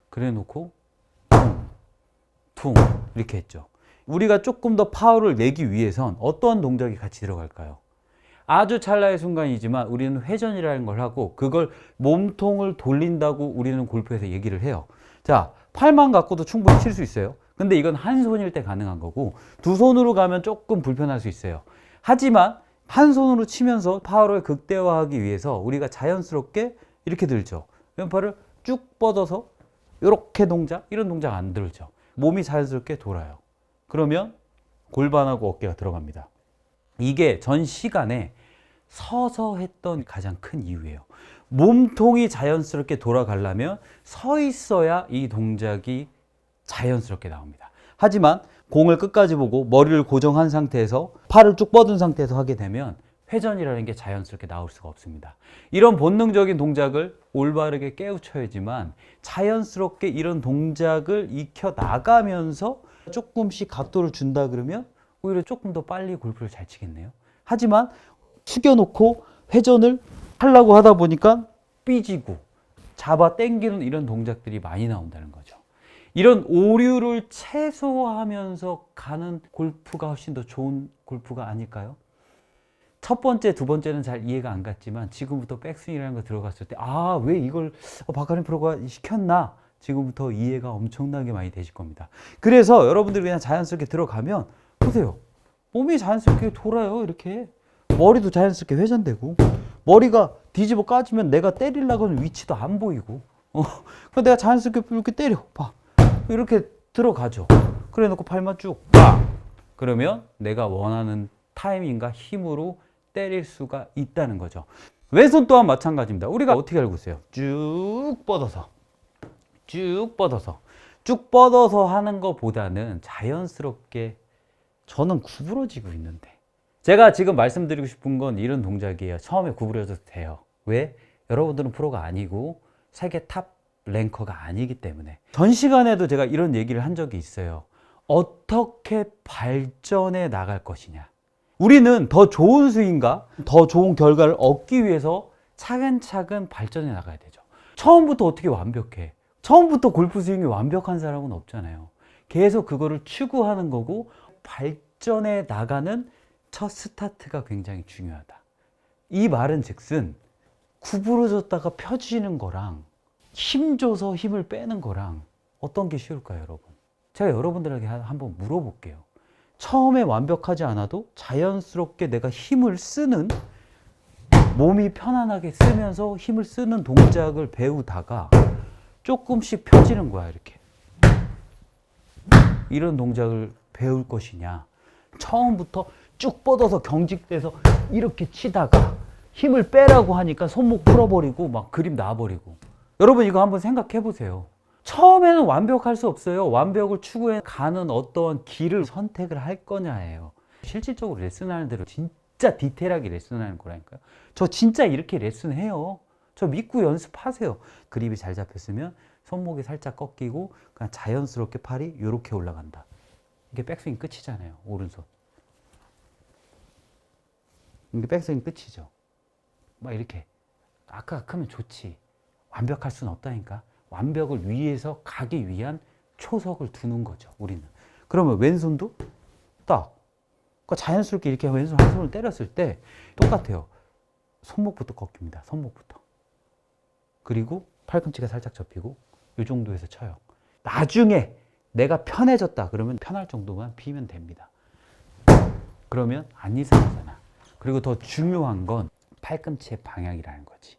그래 놓고 퉁 이렇게 했죠. 우리가 조금 더 파워를 내기 위해선 어떠한 동작이 같이 들어갈까요? 아주 찰나의 순간이지만 우리는 회전이라는 걸 하고, 그걸 몸통을 돌린다고 우리는 골프에서 얘기를 해요. 자, 팔만 갖고도 충분히 칠 수 있어요. 근데 이건 한 손일 때 가능한 거고, 두 손으로 가면 조금 불편할 수 있어요. 하지만 한 손으로 치면서 파워를 극대화하기 위해서 우리가 자연스럽게 이렇게 들죠. 왼팔을 쭉 뻗어서 이렇게 동작, 이런 동작 안 들죠. 몸이 자연스럽게 돌아요. 그러면 골반하고 어깨가 들어갑니다. 이게 전 시간에 서서 했던 가장 큰 이유예요. 몸통이 자연스럽게 돌아가려면 서 있어야 이 동작이 자연스럽게 나옵니다. 하지만 공을 끝까지 보고 머리를 고정한 상태에서 팔을 쭉 뻗은 상태에서 하게 되면 회전이라는 게 자연스럽게 나올 수가 없습니다. 이런 본능적인 동작을 올바르게 깨우쳐야지만 자연스럽게 이런 동작을 익혀 나가면서 조금씩 각도를 준다 그러면 오히려 조금 더 빨리 골프를 잘 치겠네요. 하지만 숙여놓고 회전을 하려고 하다 보니까 삐지고 잡아 당기는 이런 동작들이 많이 나온다는 거죠. 이런 오류를 최소화하면서 가는 골프가 훨씬 더 좋은 골프가 아닐까요? 첫 번째, 두 번째는 잘 이해가 안 갔지만 지금부터 백스윙이라는 거 들어갔을 때 왜 이걸 박하림 프로가 시켰나? 지금부터 이해가 엄청나게 많이 되실 겁니다. 그래서 여러분들이 그냥 자연스럽게 들어가면 보세요. 몸이 자연스럽게 돌아요. 이렇게. 머리도 자연스럽게 회전되고, 머리가 뒤집어 까지면 내가 때리려고 하는 위치도 안 보이고, 그럼 내가 자연스럽게 이렇게 때려. 봐. 이렇게 들어가죠. 그래 놓고 팔만 쭉 빡! 그러면 내가 원하는 타이밍과 힘으로 때릴 수가 있다는 거죠. 왼손 또한 마찬가지입니다. 우리가 어떻게 알고 있어요? 쭉 뻗어서 쭉 뻗어서 하는 것보다는 자연스럽게, 저는 구부러지고 있는데 제가 지금 말씀드리고 싶은 건 이런 동작이에요. 처음에 구부려져도 돼요. 왜? 여러분들은 프로가 아니고 세계 탑 랭커가 아니기 때문에. 전 시간에도 제가 이런 얘기를 한 적이 있어요. 어떻게 발전해 나갈 것이냐. 우리는 더 좋은 스윙과 더 좋은 결과를 얻기 위해서 차근차근 발전해 나가야 되죠. 처음부터 어떻게 완벽해? 처음부터 골프 스윙이 완벽한 사람은 없잖아요. 계속 그거를 추구하는 거고, 발전해 나가는 첫 스타트가 굉장히 중요하다. 이 말은 즉슨 구부러졌다가 펴지는 거랑 힘줘서 힘을 빼는 거랑 어떤 게 쉬울까요, 여러분? 제가 여러분들에게 한번 물어볼게요. 처음에 완벽하지 않아도 자연스럽게 내가 힘을 쓰는, 몸이 편안하게 쓰면서 힘을 쓰는 동작을 배우다가 조금씩 펴지는 거야, 이렇게. 이런 동작을 배울 것이냐, 처음부터 쭉 뻗어서 경직돼서 이렇게 치다가 힘을 빼라고 하니까 손목 풀어버리고 막 그립 놔버리고. 여러분 이거 한번 생각해 보세요. 처음에는 완벽할 수 없어요. 완벽을 추구해 가는 어떠한 길을 선택을 할 거냐예요. 실질적으로 레슨하는 대로 진짜 디테일하게 레슨하는 거라니까요. 저 진짜 이렇게 레슨해요. 저 믿고 연습하세요. 그립이 잘 잡혔으면 손목이 살짝 꺾이고 그냥 자연스럽게 팔이 이렇게 올라간다. 이게 백스윙 끝이잖아요. 오른손. 이게 백스윙 끝이죠. 막 이렇게. 아까가 크면 좋지. 완벽할 수는 없다니까. 완벽을 위해서 가기 위한 초석을 두는 거죠, 우리는. 그러면 왼손도 딱. 그러니까 자연스럽게 이렇게 왼손 한 손을 때렸을 때 똑같아요. 손목부터 꺾입니다. 손목부터. 그리고 팔꿈치가 살짝 접히고 이 정도에서 쳐요. 나중에 내가 편해졌다 그러면 편할 정도만 피면 됩니다. 그러면 안 이상하잖아. 그리고 더 중요한 건 팔꿈치의 방향이라는 거지.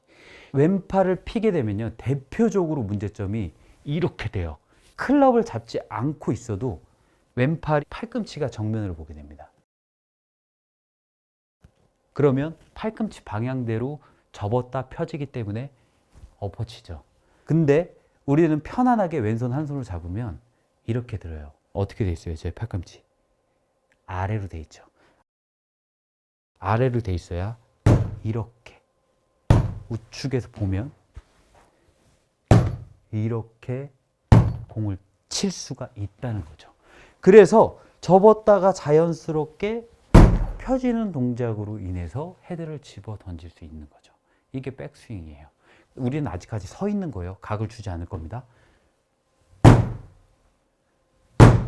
왼팔을 피게 되면요, 대표적으로 문제점이 이렇게 돼요. 클럽을 잡지 않고 있어도 왼팔이 팔꿈치가 정면을 보게 됩니다. 그러면 팔꿈치 방향대로 접었다 펴지기 때문에 엎어치죠. 근데 우리는 편안하게 왼손 한 손을 잡으면 이렇게 들어요. 어떻게 돼 있어요? 제 팔꿈치 아래로 돼 있죠. 아래로 돼 있어야 이렇게 우측에서 보면 이렇게 공을 칠 수가 있다는 거죠. 그래서 접었다가 자연스럽게 펴지는 동작으로 인해서 헤드를 집어 던질 수 있는 거죠. 이게 백스윙이에요. 우리는 아직까지 서 있는 거예요. 각을 주지 않을 겁니다.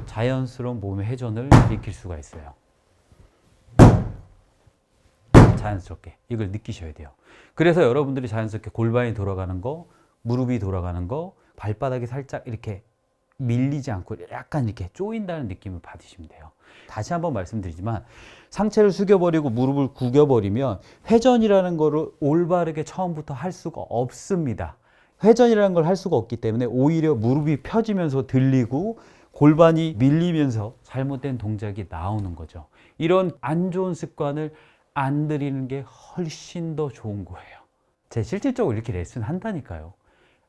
자연스러운 몸의 회전을 일으킬 수가 있어요. 자연스럽게 이걸 느끼셔야 돼요. 그래서 여러분들이 자연스럽게 골반이 돌아가는 거, 무릎이 돌아가는 거, 발바닥이 살짝 이렇게 밀리지 않고 약간 이렇게 조인다는 느낌을 받으시면 돼요. 다시 한번 말씀드리지만 상체를 숙여버리고 무릎을 구겨버리면 회전이라는 거를 올바르게 처음부터 할 수가 없습니다. 회전이라는 걸 할 수가 없기 때문에 오히려 무릎이 펴지면서 들리고 골반이 밀리면서 잘못된 동작이 나오는 거죠. 이런 안 좋은 습관을 안 들이는 게 훨씬 더 좋은 거예요. 제가 실질적으로 이렇게 레슨 한다니까요.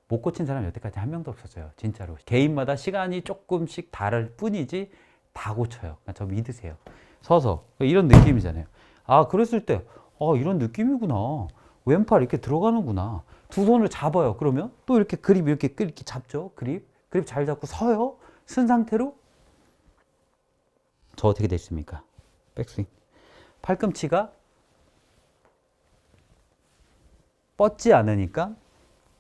못 고친 사람 여태까지 한 명도 없었어요. 진짜로. 개인마다 시간이 조금씩 다를 뿐이지 다 고쳐요. 저 믿으세요. 서서 이런 느낌이잖아요. 아, 그랬을 때 이런 느낌이구나. 왼팔 이렇게 들어가는구나. 두 손을 잡아요. 그러면 또 이렇게 그립 이렇게 잡죠. 그립 잘 잡고 서요. 쓴 상태로 저 어떻게 됐습니까? 백스윙. 팔꿈치가 뻗지 않으니까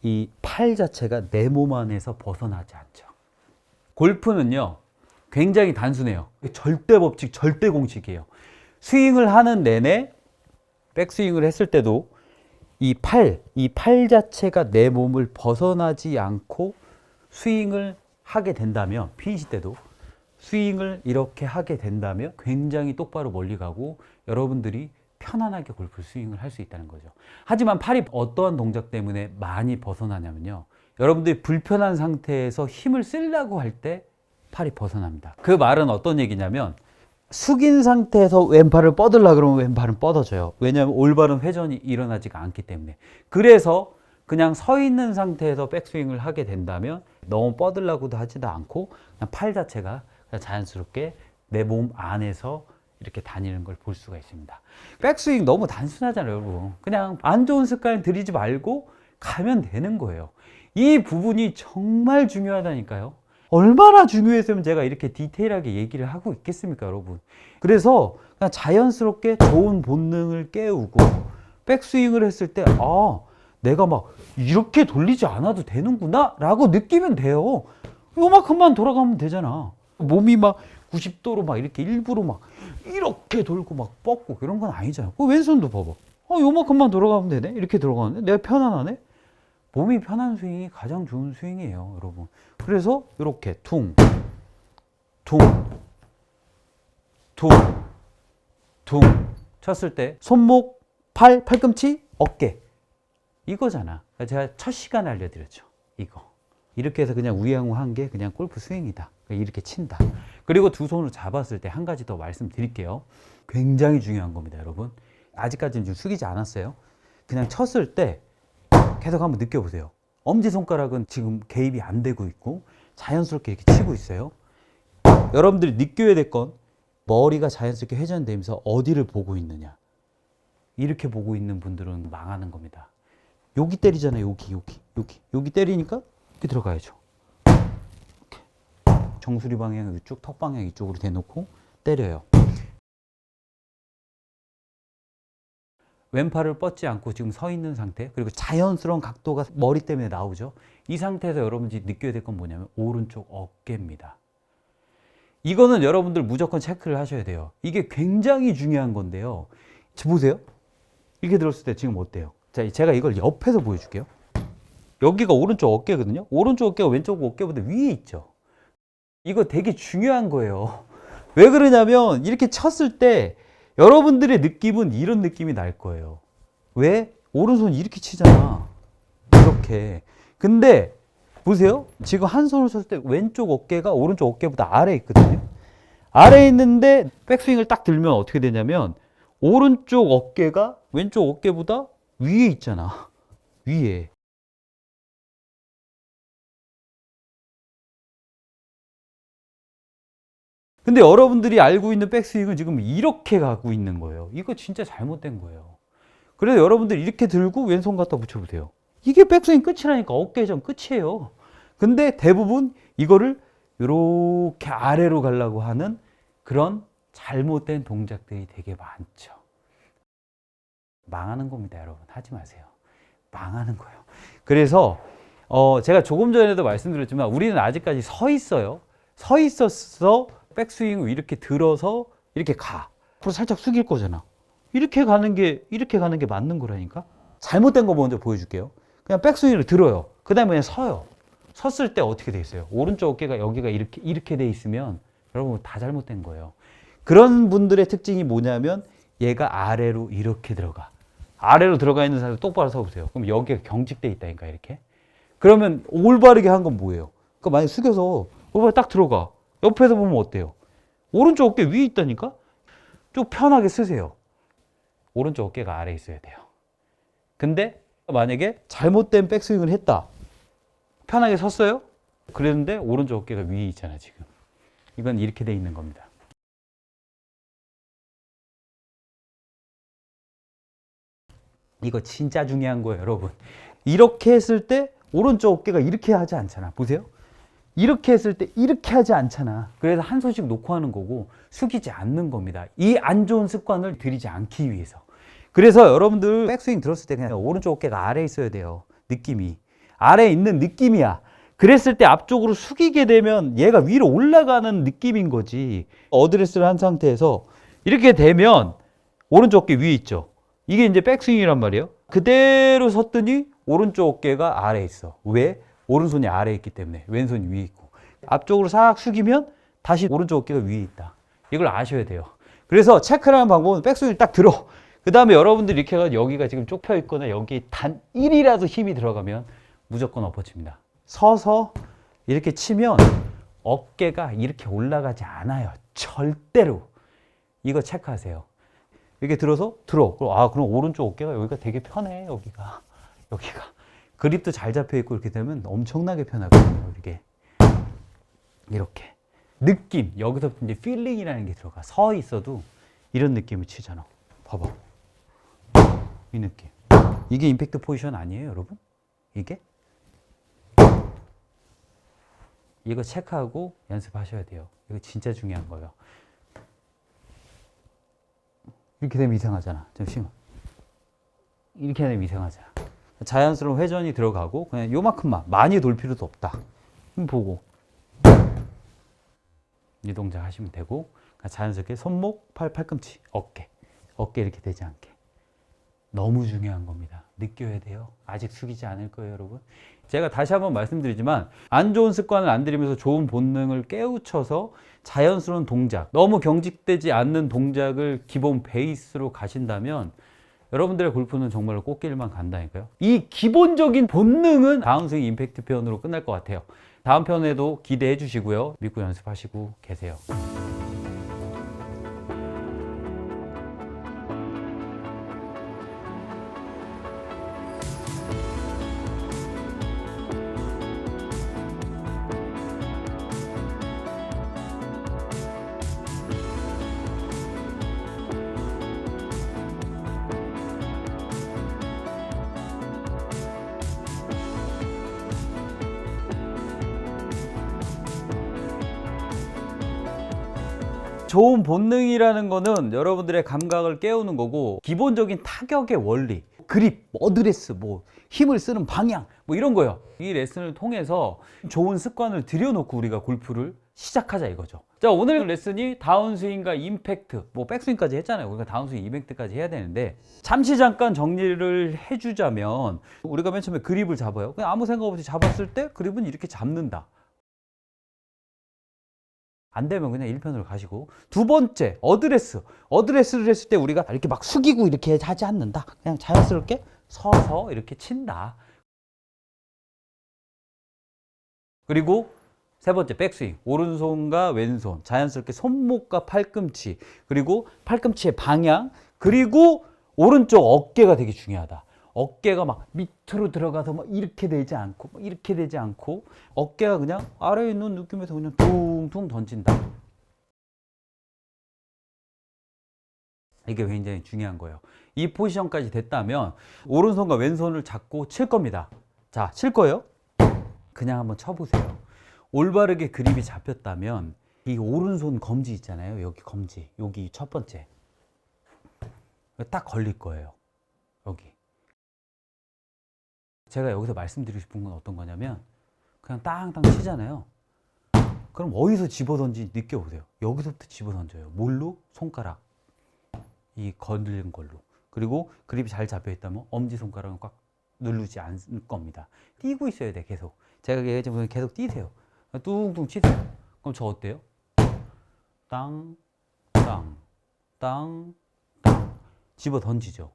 이 팔 자체가 내 몸 안에서 벗어나지 않죠. 골프는요, 굉장히 단순해요. 절대 법칙, 절대 공식이에요. 스윙을 하는 내내, 백스윙을 했을 때도 이 팔 자체가 내 몸을 벗어나지 않고 스윙을 하게 된다면, 피니시 때도 스윙을 이렇게 하게 된다면 굉장히 똑바로 멀리 가고 여러분들이 편안하게 골프 스윙을 할 수 있다는 거죠. 하지만 팔이 어떠한 동작 때문에 많이 벗어나냐면요, 여러분들이 불편한 상태에서 힘을 쓰려고 할 때 팔이 벗어납니다. 그 말은 어떤 얘기냐면 숙인 상태에서 왼팔을 뻗으려고 그러면 왼팔은 뻗어져요. 왜냐하면 올바른 회전이 일어나지가 않기 때문에. 그래서 그냥 서 있는 상태에서 백스윙을 하게 된다면 너무 뻗으려고도 하지도 않고 그냥 팔 자체가 그냥 자연스럽게 내 몸 안에서 이렇게 다니는 걸 볼 수가 있습니다. 백스윙 너무 단순하잖아요, 여러분. 그냥 안 좋은 습관 들이지 말고 가면 되는 거예요. 이 부분이 정말 중요하다니까요. 얼마나 중요했으면 제가 이렇게 디테일하게 얘기를 하고 있겠습니까, 여러분. 그래서 그냥 자연스럽게 좋은 본능을 깨우고 백스윙을 했을 때 내가 막 이렇게 돌리지 않아도 되는구나 라고 느끼면 돼요. 요만큼만 돌아가면 되잖아. 몸이 막 90도로 막 이렇게 일부러 막 이렇게 돌고 막 뻗고 그런 건 아니잖아. 왼손도 봐봐. 요만큼만 돌아가면 되네. 이렇게 들어가는데 내가 편안하네. 몸이 편한 스윙이 가장 좋은 스윙이에요, 여러분. 그래서 이렇게 퉁, 퉁, 퉁, 퉁 쳤을 때 손목, 팔꿈치, 어깨 이거잖아. 제가 첫 시간에 알려드렸죠. 이거. 이렇게 해서 그냥 우양우한 게 그냥 골프 스윙이다. 이렇게 친다. 그리고 두 손으로 잡았을 때 한 가지 더 말씀드릴게요. 굉장히 중요한 겁니다, 여러분. 아직까지는 좀 숙이지 않았어요. 그냥 쳤을 때 계속 한번 느껴보세요. 엄지손가락은 지금 개입이 안 되고 있고 자연스럽게 이렇게 치고 있어요. 여러분들이 느껴야 될 건 머리가 자연스럽게 회전되면서 어디를 보고 있느냐. 이렇게 보고 있는 분들은 망하는 겁니다. 여기 때리잖아요. 여기 때리니까 이렇게 들어가야죠. 이렇게. 정수리 방향 이쪽, 턱 방향 이쪽으로 대놓고 때려요. 왼팔을 뻗지 않고 지금 서 있는 상태, 그리고 자연스러운 각도가 머리 때문에 나오죠. 이 상태에서 여러분들이 느껴야 될 건 뭐냐면 오른쪽 어깨입니다. 이거는 여러분들 무조건 체크를 하셔야 돼요. 이게 굉장히 중요한 건데요. 보세요. 이렇게 들었을 때 지금 어때요? 자, 제가 이걸 옆에서 보여줄게요. 여기가 오른쪽 어깨거든요. 오른쪽 어깨가 왼쪽 어깨보다 위에 있죠. 이거 되게 중요한 거예요. 왜 그러냐면 이렇게 쳤을 때 여러분들의 느낌은 이런 느낌이 날 거예요. 왜? 오른손 이렇게 치잖아. 이렇게. 근데 보세요. 지금 한 손을 쳤을 때 왼쪽 어깨가 오른쪽 어깨보다 아래에 있거든요. 아래에 있는데 백스윙을 딱 들면 어떻게 되냐면 오른쪽 어깨가 왼쪽 어깨보다 위에 있잖아. 위에. 근데 여러분들이 알고 있는 백스윙은 지금 이렇게 가고 있는 거예요. 이거 진짜 잘못된 거예요. 그래서 여러분들 이렇게 들고 왼손 갖다 붙여보세요. 이게 백스윙 끝이라니까. 어깨전 끝이에요. 근데 대부분 이거를 이렇게 아래로 가려고 하는 그런 잘못된 동작들이 되게 많죠. 망하는 겁니다, 여러분. 하지 마세요. 망하는 거예요. 그래서 제가 조금 전에도 말씀드렸지만 우리는 아직까지 서 있어요. 서 있어서 백스윙을 이렇게 들어서 이렇게 가. 앞으로 살짝 숙일 거잖아. 이렇게 가는 게 맞는 거라니까. 잘못된 거 먼저 보여줄게요. 그냥 백스윙을 들어요. 그 다음에 그냥 서요. 섰을 때 어떻게 돼 있어요? 오른쪽 어깨가 여기가 이렇게 돼 있으면 여러분 다 잘못된 거예요. 그런 분들의 특징이 뭐냐면 얘가 아래로 이렇게 들어가. 아래로 들어가 있는 사람 똑바로 서보세요. 그럼 여기가 경직돼 있다니까, 이렇게. 그러면 올바르게 한 건 뭐예요? 그러니까 만약 숙여서 올바르게 딱 들어가. 옆에서 보면 어때요? 오른쪽 어깨 위에 있다니까? 좀 편하게 쓰세요. 오른쪽 어깨가 아래에 있어야 돼요. 근데 만약에 잘못된 백스윙을 했다. 편하게 섰어요? 그랬는데 오른쪽 어깨가 위에 있잖아, 지금. 이건 이렇게 돼 있는 겁니다. 이거 진짜 중요한 거예요, 여러분. 이렇게 했을 때 오른쪽 어깨가 이렇게 하지 않잖아. 보세요. 이렇게 했을 때 이렇게 하지 않잖아. 그래서 한 손씩 놓고 하는 거고 숙이지 않는 겁니다. 이 안 좋은 습관을 들이지 않기 위해서. 그래서 여러분들 백스윙 들었을 때 그냥 오른쪽 어깨가 아래에 있어야 돼요. 느낌이. 아래에 있는 느낌이야. 그랬을 때 앞쪽으로 숙이게 되면 얘가 위로 올라가는 느낌인 거지. 어드레스를 한 상태에서 이렇게 되면 오른쪽 어깨 위에 있죠. 이게 이제 백스윙이란 말이에요. 그대로 섰더니 오른쪽 어깨가 아래에 있어. 왜? 오른손이 아래에 있기 때문에. 왼손이 위에 있고. 앞쪽으로 싹 숙이면 다시 오른쪽 어깨가 위에 있다. 이걸 아셔야 돼요. 그래서 체크를 하는 방법은 백스윙을 딱 들어. 그 다음에 여러분들이 이렇게 해서 여기가 지금 좁혀 있거나 여기에 단 1이라도 힘이 들어가면 무조건 엎어집니다. 서서 이렇게 치면 어깨가 이렇게 올라가지 않아요. 절대로. 이거 체크하세요. 이렇게 들어서 들어. 그럼 오른쪽 어깨가 여기가 되게 편해. 여기가. 그립도 잘 잡혀 있고 이렇게 되면 엄청나게 편하거든요. 이렇게 느낌, 여기서 이제 필링이라는 게 들어가. 서 있어도 이런 느낌을 치잖아. 봐봐. 이 느낌. 이게 임팩트 포지션 아니에요, 여러분? 이게? 이거 체크하고 연습하셔야 돼요. 이거 진짜 중요한 거예요. 이렇게 되면 이상하잖아. 잠시만. 이렇게 되면 이상하잖아. 자연스러운 회전이 들어가고 그냥 요만큼만, 많이 돌 필요도 없다. 보고 이 동작 하시면 되고, 자연스럽게 손목, 팔꿈치, 어깨 이렇게 되지 않게. 너무 중요한 겁니다. 느껴야 돼요. 아직 숙이지 않을 거예요, 여러분. 제가 다시 한번 말씀드리지만 안 좋은 습관을 안 들이면서 좋은 본능을 깨우쳐서 자연스러운 동작, 너무 경직되지 않는 동작을 기본 베이스로 가신다면 여러분들의 골프는 정말로 꽃길만 간다니까요. 이 기본적인 본능은 다운스윙 임팩트 편으로 끝날 것 같아요. 다음 편에도 기대해 주시고요. 믿고 연습하시고 계세요. 좋은 본능이라는 거는 여러분들의 감각을 깨우는 거고, 기본적인 타격의 원리, 그립, 어드레스, 뭐 힘을 쓰는 방향, 뭐 이런 거예요. 이 레슨을 통해서 좋은 습관을 들여놓고 우리가 골프를 시작하자 이거죠. 자, 오늘 레슨이 다운스윙과 임팩트, 뭐 백스윙까지 했잖아요. 우리가 다운스윙 임팩트까지 해야 되는데, 잠시 잠깐 정리를 해주자면, 우리가 맨 처음에 그립을 잡아요. 그냥 아무 생각 없이 잡았을 때 그립은 이렇게 잡는다. 안 되면 그냥 1편으로 가시고, 두 번째 어드레스를 했을 때 우리가 이렇게 막 숙이고 이렇게 하지 않는다. 그냥 자연스럽게 서서 이렇게 친다. 그리고 세 번째 백스윙, 오른손과 왼손, 자연스럽게 손목과 팔꿈치, 그리고 팔꿈치의 방향, 그리고 오른쪽 어깨가 되게 중요하다. 어깨가 막 밑으로 들어가서 막 이렇게 되지 않고, 이렇게 되지 않고, 어깨가 그냥 아래에 있는 느낌에서 그냥 퉁퉁 던진다. 이게 굉장히 중요한 거예요. 이 포지션까지 됐다면 오른손과 왼손을 잡고 칠 겁니다. 자, 칠 거예요. 그냥 한번 쳐보세요. 올바르게 그립이 잡혔다면 이 오른손 검지 있잖아요. 여기 검지, 여기 첫 번째 딱 걸릴 거예요. 여기. 제가 여기서 말씀드리고 싶은 건 어떤 거냐면, 그냥 땅땅 치잖아요. 그럼 어디서 집어던지 느껴보세요. 여기서부터 집어던져요. 뭘로? 손가락. 이 걸린 걸로. 그리고 그립이 잘 잡혀있다면 엄지손가락은 꽉 누르지 않을 겁니다. 뛰고 있어야 돼, 계속. 제가 얘기했지만 계속 뛰세요. 뚱뚱 치세요. 그럼 저 어때요? 땅, 땅, 땅, 땅. 집어던지죠.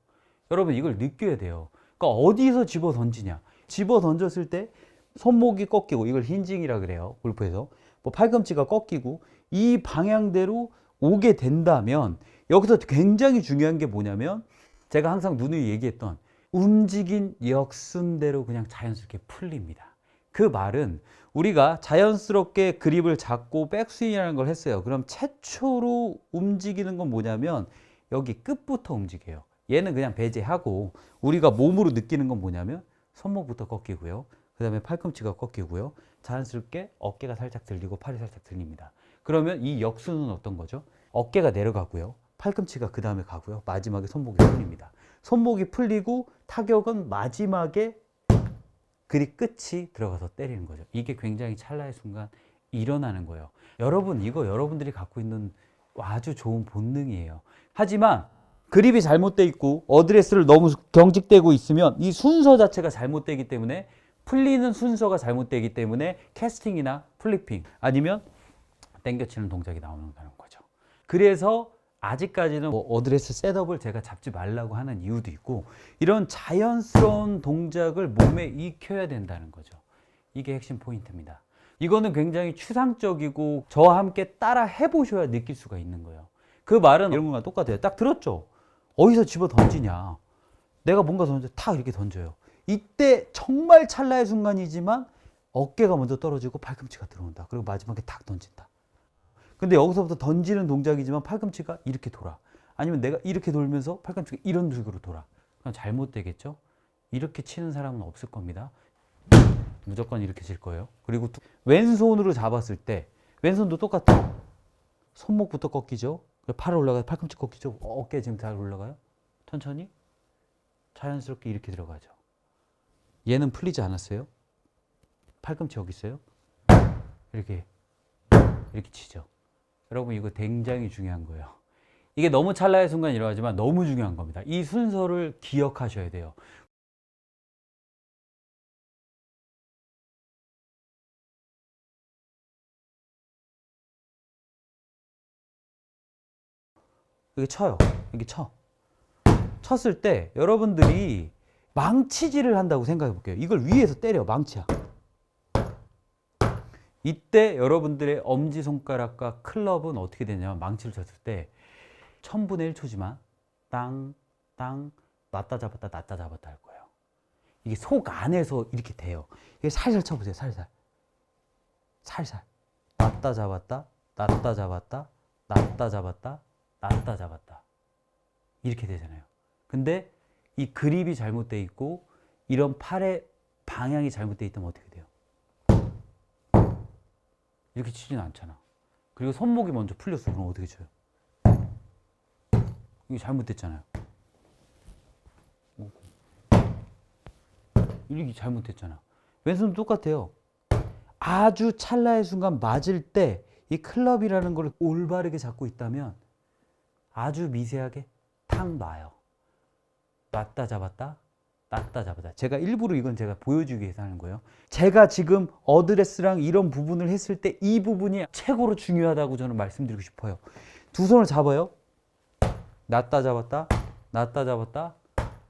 여러분, 이걸 느껴야 돼요. 그러니까 어디서 집어 던지냐. 집어 던졌을 때 손목이 꺾이고, 이걸 힌징이라 그래요, 골프에서. 뭐 팔꿈치가 꺾이고 이 방향대로 오게 된다면, 여기서 굉장히 중요한 게 뭐냐면, 제가 항상 누누이 얘기했던 움직인 역순대로 그냥 자연스럽게 풀립니다. 그 말은 우리가 자연스럽게 그립을 잡고 백스윙이라는 걸 했어요. 그럼 최초로 움직이는 건 뭐냐면 여기 끝부터 움직여요. 얘는 그냥 배제하고 우리가 몸으로 느끼는 건 뭐냐면 손목부터 꺾이고요. 그 다음에 팔꿈치가 꺾이고요. 자연스럽게 어깨가 살짝 들리고 팔이 살짝 들립니다. 그러면 이 역순은 어떤 거죠? 어깨가 내려가고요. 팔꿈치가 그 다음에 가고요. 마지막에 손목이 풀립니다. 손목이 풀리고 타격은 마지막에 그립 끝이 들어가서 때리는 거죠. 이게 굉장히 찰나의 순간 일어나는 거예요. 여러분, 이거 여러분들이 갖고 있는 아주 좋은 본능이에요. 하지만 그립이 잘못되어 있고 어드레스를 너무 경직되고 있으면 이 순서 자체가 잘못되기 때문에, 풀리는 순서가 잘못되기 때문에 캐스팅이나 플리핑 아니면 당겨치는 동작이 나오는 거죠. 그래서 아직까지는 뭐 어드레스 셋업을 제가 잡지 말라고 하는 이유도 있고, 이런 자연스러운 동작을 몸에 익혀야 된다는 거죠. 이게 핵심 포인트입니다. 이거는 굉장히 추상적이고 저와 함께 따라 해보셔야 느낄 수가 있는 거예요. 그 말은 이런 거랑 똑같아요. 딱 들었죠? 어디서 집어 던지냐. 내가 뭔가 던져, 탁 이렇게 던져요. 이때 정말 찰나의 순간이지만 어깨가 먼저 떨어지고 팔꿈치가 들어온다. 그리고 마지막에 탁 던진다. 근데 여기서부터 던지는 동작이지만 팔꿈치가 이렇게 돌아. 아니면 내가 이렇게 돌면서 팔꿈치가 이런 식으로 돌아. 그럼 잘못되겠죠? 이렇게 치는 사람은 없을 겁니다. 무조건 이렇게 칠 거예요. 그리고 왼손으로 잡았을 때 왼손도 똑같아요. 손목부터 꺾이죠. 팔 올라가요. 팔꿈치 꺾이죠. 어깨 지금 잘 올라가요. 천천히 자연스럽게 이렇게 들어가죠. 얘는 풀리지 않았어요. 팔꿈치 여기 있어요. 이렇게 치죠. 여러분 이거 굉장히 중요한 거예요. 이게 너무 찰나의 순간 일어나지만 너무 중요한 겁니다. 이 순서를 기억하셔야 돼요. 이게 쳐요. 이게 쳐. 쳤을 때 여러분들이 망치질을 한다고 생각해 볼게요. 이걸 위에서 때려. 망치야. 이때 여러분들의 엄지손가락과 클럽은 어떻게 되냐면 망치를 쳤을 때 1000분의 1초지만 땅, 땅, 놨다 잡았다, 놨다 잡았다 할 거예요. 이게 속 안에서 이렇게 돼요. 이게 살살 쳐보세요. 살살. 살살. 놨다 잡았다, 놨다 잡았다, 놨다 잡았다, 놨다 잡았다. 이렇게 되잖아요. 근데 이 그립이 잘못되어 있고 이런 팔의 방향이 잘못되어 있다면 어떻게 돼요? 이렇게 치지는 않잖아. 그리고 손목이 먼저 풀렸어. 그럼 어떻게 쳐요? 이게 잘못됐잖아요. 이렇게 잘못됐잖아. 왼손도 똑같아요. 아주 찰나의 순간 맞을 때 이 클럽이라는 걸 올바르게 잡고 있다면 아주 미세하게 탁 놔요. 놨다 잡았다, 놨다 잡았다. 제가 일부러 이건 제가 보여주기 위해서 하는 거예요. 제가 지금 어드레스랑 이런 부분을 했을 때 이 부분이 최고로 중요하다고 저는 말씀드리고 싶어요. 두 손을 잡아요. 놨다 잡았다, 놨다 잡았다,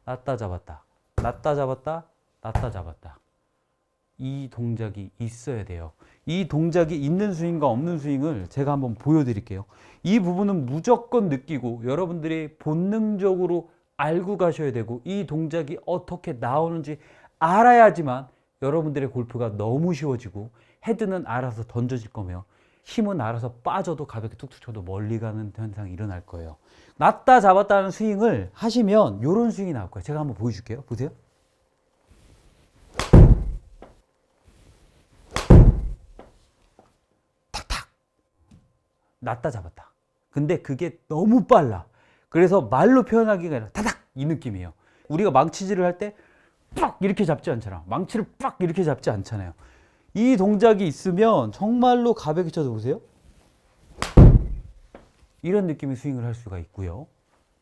놨다 잡았다, 놨다 잡았다, 놨다 잡았다. 이 동작이 있어야 돼요. 이 동작이 있는 스윙과 없는 스윙을 제가 한번 보여드릴게요. 이 부분은 무조건 느끼고 여러분들이 본능적으로 알고 가셔야 되고 이 동작이 어떻게 나오는지 알아야지만 여러분들의 골프가 너무 쉬워지고 헤드는 알아서 던져질 거며 힘은 알아서 빠져도 가볍게 툭툭 쳐도 멀리 가는 현상이 일어날 거예요. 놨다 잡았다는 스윙을 하시면 이런 스윙이 나올 거예요. 제가 한번 보여줄게요. 보세요. 탁탁 놨다 잡았다. 근데 그게 너무 빨라. 그래서 말로 표현하기가 아니라 타닥 이 느낌이에요. 우리가 망치질을 할 때 빡 이렇게 잡지 않잖아. 망치를 빡 이렇게 잡지 않잖아요. 이 동작이 있으면 정말로 가볍게 쳐서 보세요. 이런 느낌의 스윙을 할 수가 있고요.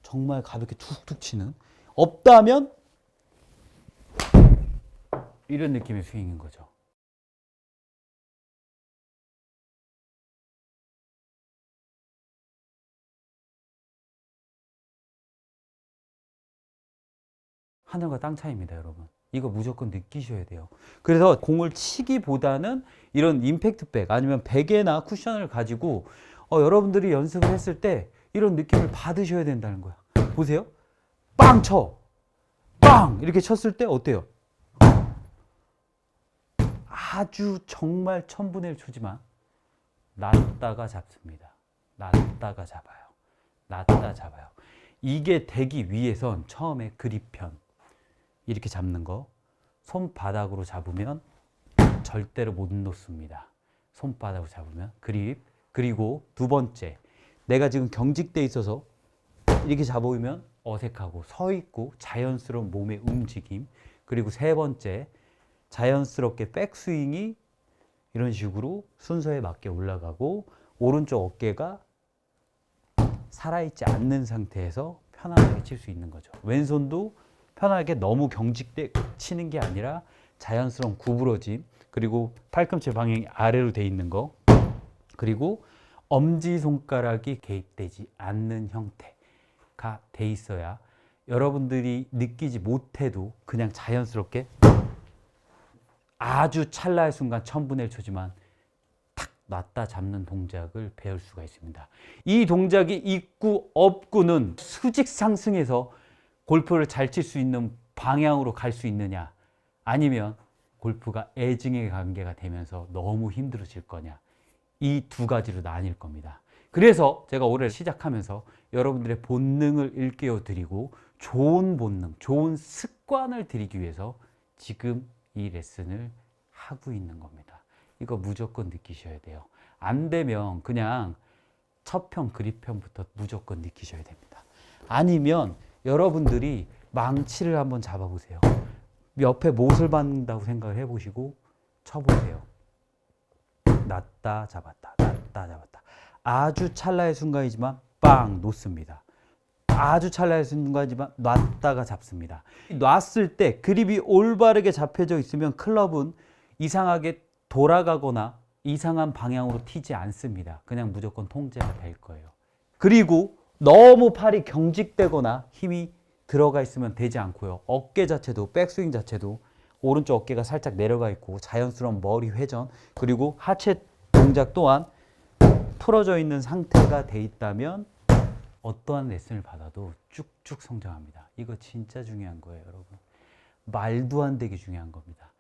정말 가볍게 툭툭 치는. 없다면 이런 느낌의 스윙인 거죠. 하늘과 땅 차이입니다, 여러분. 이거 무조건 느끼셔야 돼요. 그래서 공을 치기보다는 이런 임팩트백 아니면 베개나 쿠션을 가지고 여러분들이 연습을 했을 때 이런 느낌을 받으셔야 된다는 거야. 보세요. 빵 쳐. 빵! 이렇게 쳤을 때 어때요? 아주 정말 1000분의 1초지만 놨다가 잡습니다. 놨다가 잡아요. 놨다 잡아요. 이게 되기 위해선 처음에 그립편 이렇게 잡는 거 손바닥으로 잡으면 절대로 못 놓습니다. 손바닥으로 잡으면 그립. 그리고 두 번째, 내가 지금 경직돼 있어서 이렇게 잡으면 어색하고 서 있고 자연스러운 몸의 움직임. 그리고 세 번째, 자연스럽게 백스윙이 이런 식으로 순서에 맞게 올라가고 오른쪽 어깨가 살아있지 않는 상태에서 편안하게 칠 수 있는 거죠. 왼손도 편하게 너무 경직돼 치는 게 아니라 자연스러운 구부러짐, 그리고 팔꿈치 방향이 아래로 돼 있는 거, 그리고 엄지손가락이 개입되지 않는 형태가 돼 있어야 여러분들이 느끼지 못해도 그냥 자연스럽게 아주 찰나의 순간 1000분의 1초지만 탁 놨다 잡는 동작을 배울 수가 있습니다. 이 동작이 있고 없고는 수직 상승해서 골프를 잘 칠 수 있는 방향으로 갈 수 있느냐, 아니면 골프가 애증의 관계가 되면서 너무 힘들어질 거냐, 이 두 가지로 나뉠 겁니다. 그래서 제가 올해 시작하면서 여러분들의 본능을 일깨워드리고 좋은 본능, 좋은 습관을 들이기 위해서 지금 이 레슨을 하고 있는 겁니다. 이거 무조건 느끼셔야 돼요. 안 되면 그냥 첫 편, 그립편부터 무조건 느끼셔야 됩니다. 아니면 여러분들이 망치를 한번 잡아보세요. 옆에 못을 받는다고 생각을 해보시고 쳐보세요. 놨다 잡았다, 놨다 잡았다. 아주 찰나의 순간이지만 빵 놓습니다. 아주 찰나의 순간이지만 놨다가 잡습니다. 놨을 때 그립이 올바르게 잡혀져 있으면 클럽은 이상하게 돌아가거나 이상한 방향으로 튀지 않습니다. 그냥 무조건 통제가 될 거예요. 그리고 너무 팔이 경직되거나 힘이 들어가 있으면 되지 않고요. 어깨 자체도, 백스윙 자체도 오른쪽 어깨가 살짝 내려가 있고 자연스러운 머리 회전, 그리고 하체 동작 또한 풀어져 있는 상태가 돼 있다면 어떠한 레슨을 받아도 쭉쭉 성장합니다. 이거 진짜 중요한 거예요, 여러분. 말도 안 되게 중요한 겁니다.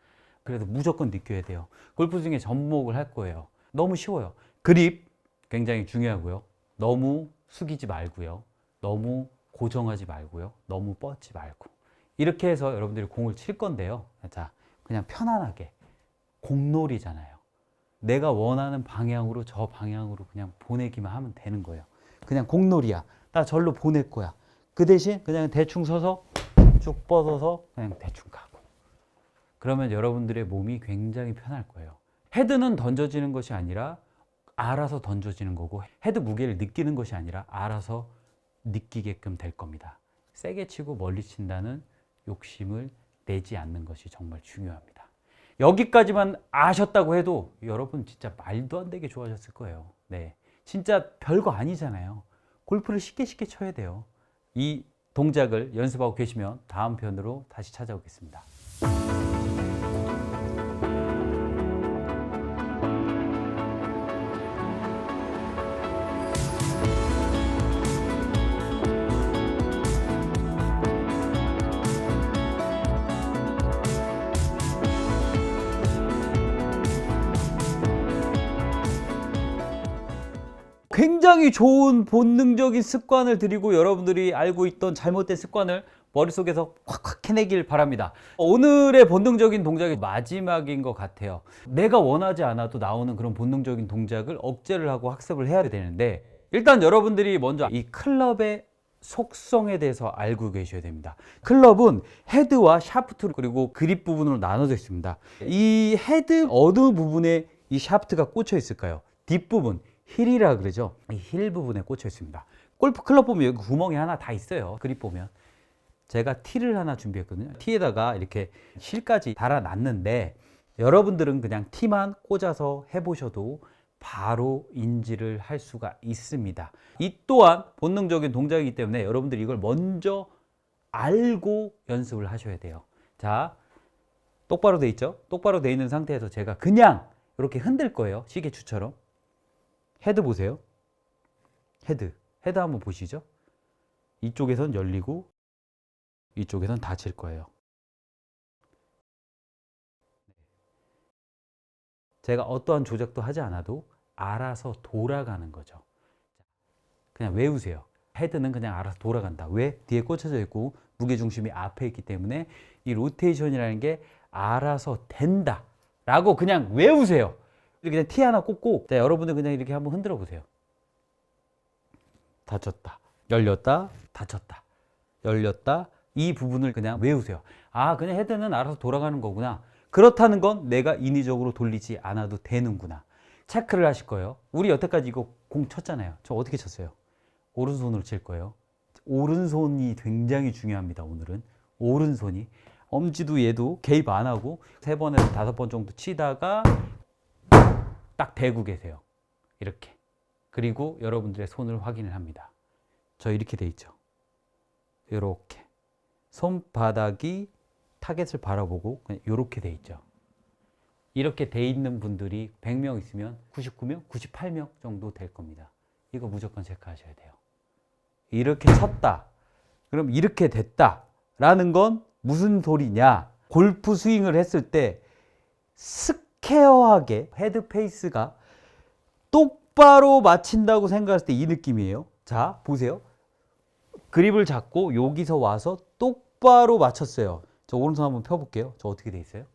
그래서 무조건 느껴야 돼요. 골프 중에 접목을 할 거예요. 너무 쉬워요. 그립 굉장히 중요하고요. 너무 숙이지 말고요. 너무 고정하지 말고요. 너무 뻗지 말고. 이렇게 해서 여러분들이 공을 칠 건데요. 자, 그냥 편안하게. 공놀이잖아요. 내가 원하는 방향으로 저 방향으로 그냥 보내기만 하면 되는 거예요. 그냥 공놀이야. 나 절로 보낼 거야. 그 대신 그냥 대충 서서 쭉 뻗어서 그냥 대충 가고. 그러면 여러분들의 몸이 굉장히 편할 거예요. 헤드는 던져지는 것이 아니라 알아서 던져지는 거고, 헤드 무게를 느끼는 것이 아니라 알아서 느끼게끔 될 겁니다. 세게 치고 멀리 친다는 욕심을 내지 않는 것이 정말 중요합니다. 여기까지만 아셨다고 해도 여러분 진짜 말도 안 되게 좋아졌을 거예요. 네, 진짜 별거 아니잖아요. 골프를 쉽게 쳐야 돼요. 이 동작을 연습하고 계시면 다음 편으로 다시 찾아오겠습니다. 굉장히 좋은 본능적인 습관을 들이고 여러분들이 알고 있던 잘못된 습관을 머릿속에서 콱콱 해내길 바랍니다. 오늘의 본능적인 동작이 마지막인 것 같아요. 내가 원하지 않아도 나오는 그런 본능적인 동작을 억제를 하고 학습을 해야 되는데, 일단 여러분들이 먼저 이 클럽의 속성에 대해서 알고 계셔야 됩니다. 클럽은 헤드와 샤프트 그리고 그립 부분으로 나눠져 있습니다. 이 헤드 어느 부분에 이 샤프트가 꽂혀 있을까요? 뒷부분, 힐이라 그러죠. 이 힐 부분에 꽂혀 있습니다. 골프 클럽 보면 여기 구멍이 하나 다 있어요. 그립 보면 제가 티를 하나 준비했거든요. 티에다가 이렇게 힐까지 달아놨는데 여러분들은 그냥 티만 꽂아서 해보셔도 바로 인지를 할 수가 있습니다. 이 또한 본능적인 동작이기 때문에 여러분들이 이걸 먼저 알고 연습을 하셔야 돼요. 자, 똑바로 돼 있죠? 똑바로 돼 있는 상태에서 제가 그냥 이렇게 흔들 거예요. 시계추처럼. 헤드 보세요. 헤드 한번 보시죠. 이쪽에선 열리고 이쪽에선 닫힐 거예요. 제가 어떠한 조작도 하지 않아도 알아서 돌아가는 거죠. 그냥 외우세요. 헤드는 그냥 알아서 돌아간다. 왜? 뒤에 꽂혀져 있고 무게중심이 앞에 있기 때문에 이 로테이션이라는 게 알아서 된다 라고 그냥 외우세요. 이렇게 그냥 티 하나 꽂고, 자, 여러분들 그냥 이렇게 한번 흔들어 보세요. 닫혔다, 열렸다, 닫혔다, 열렸다. 이 부분을 그냥 외우세요. 아, 그냥 헤드는 알아서 돌아가는 거구나. 그렇다는 건 내가 인위적으로 돌리지 않아도 되는구나. 체크를 하실 거예요. 우리 여태까지 이거 공 쳤잖아요. 저 어떻게 쳤어요? 오른손으로 칠 거예요. 오른손이 굉장히 중요합니다. 오늘은 오른손이. 엄지도 얘도 개입 안 하고 3번에서 5번 정도 치다가 딱 대고 계세요. 이렇게. 그리고 여러분들의 손을 확인을 합니다. 저 이렇게 돼 있죠. 이렇게. 손바닥이 타겟을 바라보고 그냥 이렇게 돼 있죠. 이렇게 돼 있는 분들이 100명 있으면 99명, 98명 정도 될 겁니다. 이거 무조건 체크하셔야 돼요. 이렇게 쳤다. 그럼 이렇게 됐다. 라는 건 무슨 소리냐? 골프 스윙을 했을 때 스퀘어하게 헤드 페이스가 똑바로 맞힌다고 생각했을 때 이 느낌이에요. 자, 보세요. 그립을 잡고 여기서 와서 똑바로 맞췄어요. 저 오른손 한번 펴볼게요. 저 어떻게 돼 있어요?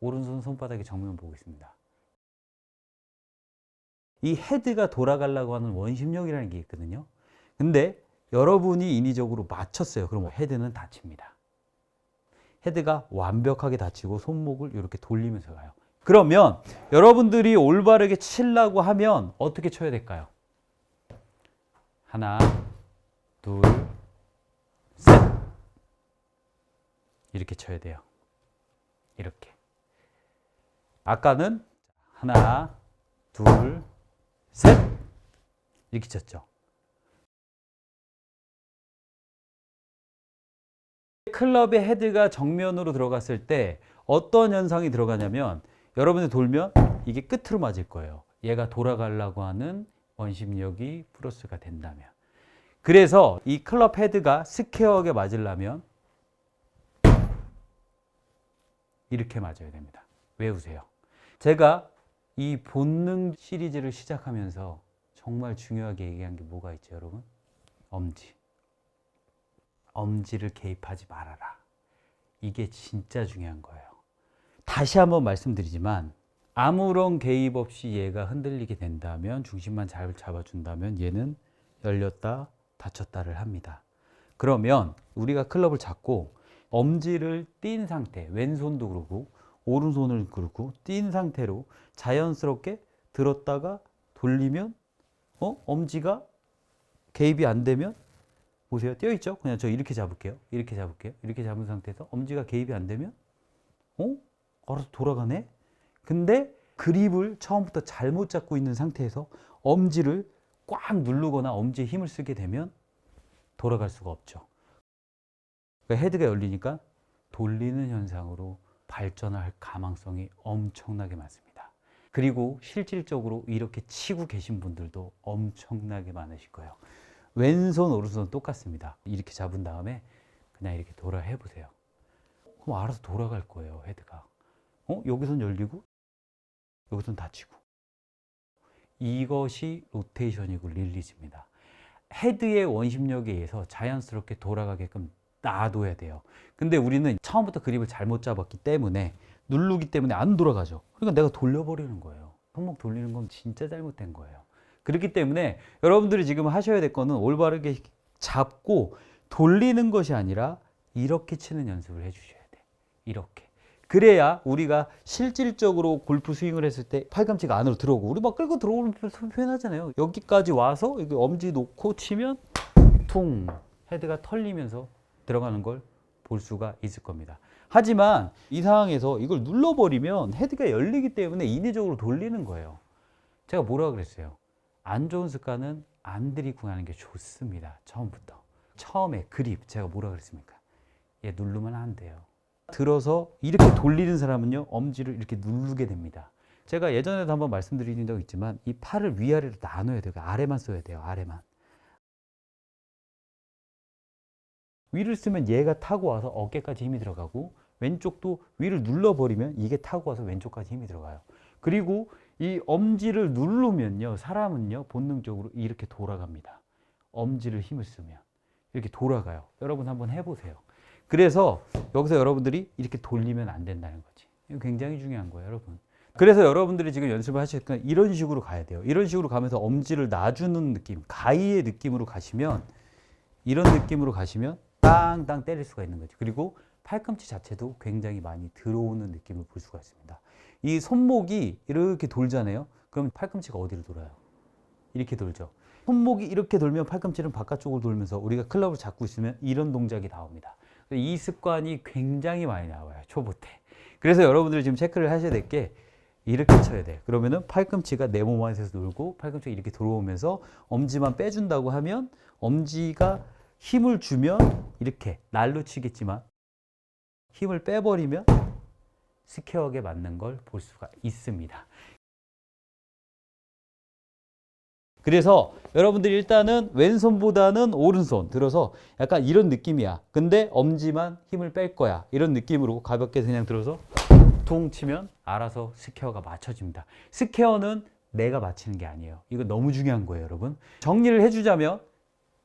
오른손 손바닥에 정면 보고 있습니다. 이 헤드가 돌아가려고 하는 원심력이라는 게 있거든요. 근데 여러분이 인위적으로 맞췄어요. 그럼 헤드는 다칩니다. 헤드가 완벽하게 닫히고 손목을 이렇게 돌리면서 가요. 그러면 여러분들이 올바르게 치려고 하면 어떻게 쳐야 될까요? 하나, 둘, 셋. 이렇게 쳐야 돼요. 이렇게. 아까는 하나, 둘, 셋. 이렇게 쳤죠. 클럽의 헤드가 정면으로 들어갔을 때 어떤 현상이 들어가냐면 여러분이 돌면 이게 끝으로 맞을 거예요. 얘가 돌아가려고 하는 원심력이 플러스가 된다면. 그래서 이 클럽 헤드가 스퀘어하게 맞으려면 이렇게 맞아야 됩니다. 외우세요. 제가 이 본능 시리즈를 시작하면서 정말 중요하게 얘기한 게 뭐가 있죠, 여러분? 엄지. 엄지를 개입하지 말아라. 이게 진짜 중요한 거예요. 다시 한번 말씀드리지만 아무런 개입 없이 얘가 흔들리게 된다면, 중심만 잘 잡아준다면 얘는 열렸다 닫혔다를 합니다. 그러면 우리가 클럽을 잡고 엄지를 띈 상태, 왼손도 그렇고 오른손을 그렇고 띈 상태로 자연스럽게 들었다가 돌리면 엄지가 개입이 안 되면 보세요. 띄어 있죠? 그냥 저 이렇게 잡을게요. 이렇게 잡을게요. 이렇게 잡은 상태에서 엄지가 개입이 안 되면 알아서 돌아가네? 근데 그립을 처음부터 잘못 잡고 있는 상태에서 엄지를 꽉 누르거나 엄지에 힘을 쓰게 되면 돌아갈 수가 없죠. 그러니까 헤드가 열리니까 돌리는 현상으로 발전할 가망성이 엄청나게 많습니다. 그리고 실질적으로 이렇게 치고 계신 분들도 엄청나게 많으실 거예요. 왼손, 오른손 똑같습니다. 이렇게 잡은 다음에 그냥 이렇게 돌아 해보세요. 그럼 알아서 돌아갈 거예요, 헤드가. 여기선 열리고, 여기선 닫히고. 이것이 로테이션이고 릴리즈입니다. 헤드의 원심력에 의해서 자연스럽게 돌아가게끔 놔둬야 돼요. 근데 우리는 처음부터 그립을 잘못 잡았기 때문에 누르기 때문에 안 돌아가죠. 그러니까 내가 돌려버리는 거예요. 손목 돌리는 건 진짜 잘못된 거예요. 그렇기 때문에 여러분들이 지금 하셔야 될 거는 올바르게 잡고 돌리는 것이 아니라 이렇게 치는 연습을 해주셔야 돼. 이렇게. 그래야 우리가 실질적으로 골프 스윙을 했을 때 팔꿈치가 안으로 들어오고, 우리 막 끌고 들어오는 표현하잖아요. 여기까지 와서 여기 엄지 놓고 치면 퉁 헤드가 털리면서 들어가는 걸 볼 수가 있을 겁니다. 하지만 이 상황에서 이걸 눌러버리면 헤드가 열리기 때문에 인위적으로 돌리는 거예요. 제가 뭐라 그랬어요? 안 좋은 습관은 안 들이고 가는 게 좋습니다. 처음부터. 처음에 그립 제가 뭐라 그랬습니까? 얘 누르면 안 돼요. 들어서 이렇게 돌리는 사람은요, 엄지를 이렇게 누르게 됩니다. 제가 예전에도 한번 말씀드린 적 있지만 이 팔을 위아래로 나눠야 돼요. 아래만 써야 돼요. 아래만. 위를 쓰면 얘가 타고 와서 어깨까지 힘이 들어가고, 왼쪽도 위를 눌러버리면 이게 타고 와서 왼쪽까지 힘이 들어가요. 그리고 이 엄지를 누르면요, 사람은요 본능적으로 이렇게 돌아갑니다. 엄지를 힘을 쓰면 이렇게 돌아가요. 여러분 한번 해보세요. 그래서 여기서 여러분들이 이렇게 돌리면 안 된다는 거지. 이거 굉장히 중요한 거예요, 여러분. 그래서 여러분들이 지금 연습을 하실 때 이런 식으로 가야 돼요. 이런 식으로 가면서 엄지를 놔주는 느낌, 가위의 느낌으로 가시면, 이런 느낌으로 가시면 땅땅 때릴 수가 있는 거죠. 그리고 팔꿈치 자체도 굉장히 많이 들어오는 느낌을 볼 수가 있습니다. 이 손목이 이렇게 돌잖아요. 그럼 팔꿈치가 어디로 돌아요? 이렇게 돌죠. 손목이 이렇게 돌면 팔꿈치는 바깥쪽으로 돌면서 우리가 클럽을 잡고 있으면 이런 동작이 나옵니다. 이 습관이 굉장히 많이 나와요, 초보 때. 그래서 여러분들이 지금 체크를 하셔야 될 게 이렇게 쳐야 돼. 그러면은 팔꿈치가 내 몸 안에서 놀고 팔꿈치가 이렇게 들어오면서 엄지만 빼준다고 하면, 엄지가 힘을 주면 이렇게 날로 치겠지만 힘을 빼버리면 스퀘어하게 맞는 걸 볼 수가 있습니다. 그래서 여러분들이 일단은 왼손보다는 오른손 들어서 약간 이런 느낌이야. 근데 엄지만 힘을 뺄 거야. 이런 느낌으로 가볍게 그냥 들어서 퉁 치면 알아서 스퀘어가 맞춰집니다. 스퀘어는 내가 맞히는 게 아니에요. 이거 너무 중요한 거예요, 여러분. 정리를 해주자면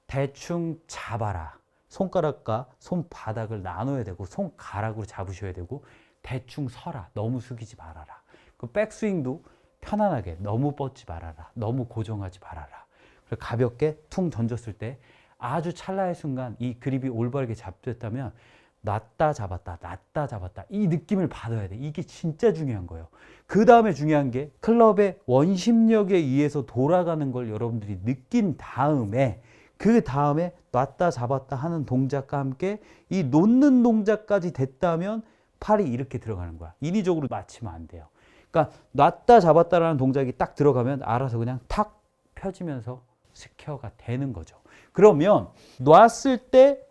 대충 잡아라. 손가락과 손바닥을 나눠야 되고 손가락으로 잡으셔야 되고 대충 서라. 너무 숙이지 말아라. 그 백스윙도 편안하게 너무 뻗지 말아라. 너무 고정하지 말아라. 그리고 가볍게 퉁 던졌을 때 아주 찰나의 순간 이 그립이 올바르게 잡혔다면 놨다 잡았다 놨다 잡았다 이 느낌을 받아야 돼. 이게 진짜 중요한 거예요. 그 다음에 중요한 게 클럽의 원심력에 의해서 돌아가는 걸 여러분들이 느낀 다음에 그 다음에 놨다 잡았다 하는 동작과 함께 이 놓는 동작까지 됐다면 팔이 이렇게 들어가는 거야. 인위적으로 맞추면 안 돼요. 그러니까 놨다 잡았다라는 동작이 딱 들어가면 알아서 그냥 탁 펴지면서 스퀘어가 되는 거죠. 그러면 놨을 때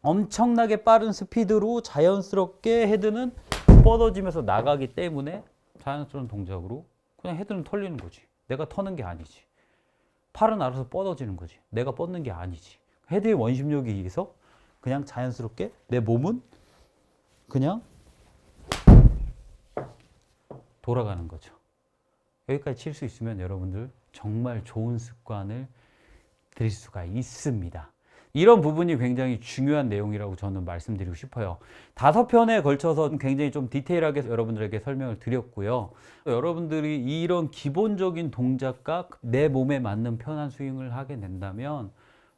엄청나게 빠른 스피드로 자연스럽게 헤드는 뻗어지면서 나가기 때문에 자연스러운 동작으로 그냥 헤드는 털리는 거지. 내가 터는 게 아니지. 팔은 알아서 뻗어지는 거지. 내가 뻗는 게 아니지. 헤드의 원심력에 의해서 그냥 자연스럽게 내 몸은 그냥 돌아가는 거죠. 여기까지 칠 수 있으면 여러분들 정말 좋은 습관을 들일 수가 있습니다. 이런 부분이 굉장히 중요한 내용이라고 저는 말씀드리고 싶어요. 5편에 걸쳐서 굉장히 좀 디테일하게 여러분들에게 설명을 드렸고요. 여러분들이 이런 기본적인 동작과 내 몸에 맞는 편한 스윙을 하게 된다면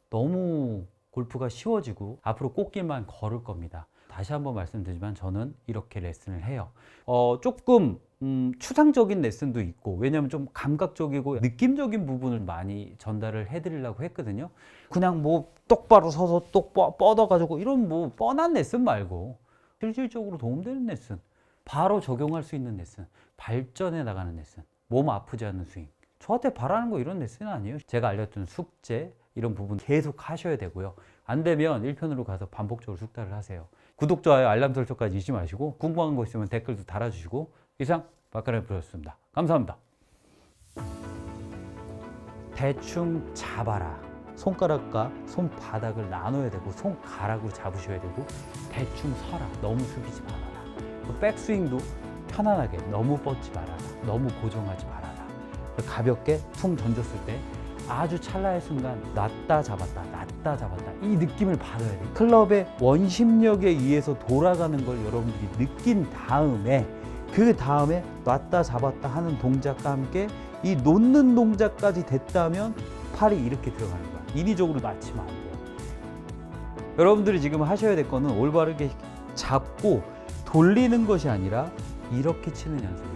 너무 골프가 쉬워지고 앞으로 꽃길만 걸을 겁니다. 다시 한번 말씀드리지만 저는 이렇게 레슨을 해요. 조금 추상적인 레슨도 있고, 왜냐면 좀 감각적이고 느낌적인 부분을 많이 전달을 해드리려고 했거든요. 그냥 뭐 똑바로 서서 똑 뻗어가지고 이런 뭐 뻔한 레슨 말고 실질적으로 도움되는 레슨, 바로 적용할 수 있는 레슨, 발전해 나가는 레슨, 몸 아프지 않는 스윙, 저한테 바라는 거 이런 레슨은 아니에요. 제가 알려준 숙제 이런 부분 계속 하셔야 되고요. 안 되면 1편으로 가서 반복적으로 숙달을 하세요. 구독, 좋아요, 알람 설정까지 잊지 마시고 궁금한 거 있으면 댓글도 달아주시고. 이상 박가람 프로였습니다. 감사합니다. 대충 잡아라. 손가락과 손바닥을 나눠야 되고 손가락으로 잡으셔야 되고 대충 서라. 너무 숙이지 말아라. 그 백스윙도 편안하게 너무 뻗지 말아라. 너무 고정하지 말아라. 가볍게 퉁 던졌을 때 아주 찰나의 순간 놨다 잡았다 놨다 잡았다 이 느낌을 받아야 돼. 클럽의 원심력에 의해서 돌아가는 걸 여러분들이 느낀 다음에 그 다음에 놨다 잡았다 하는 동작과 함께 이 놓는 동작까지 됐다면 팔이 이렇게 들어가는 거야. 인위적으로 맞추면 안 돼요. 여러분들이 지금 하셔야 될 거는 올바르게 잡고 돌리는 것이 아니라 이렇게 치는 연습.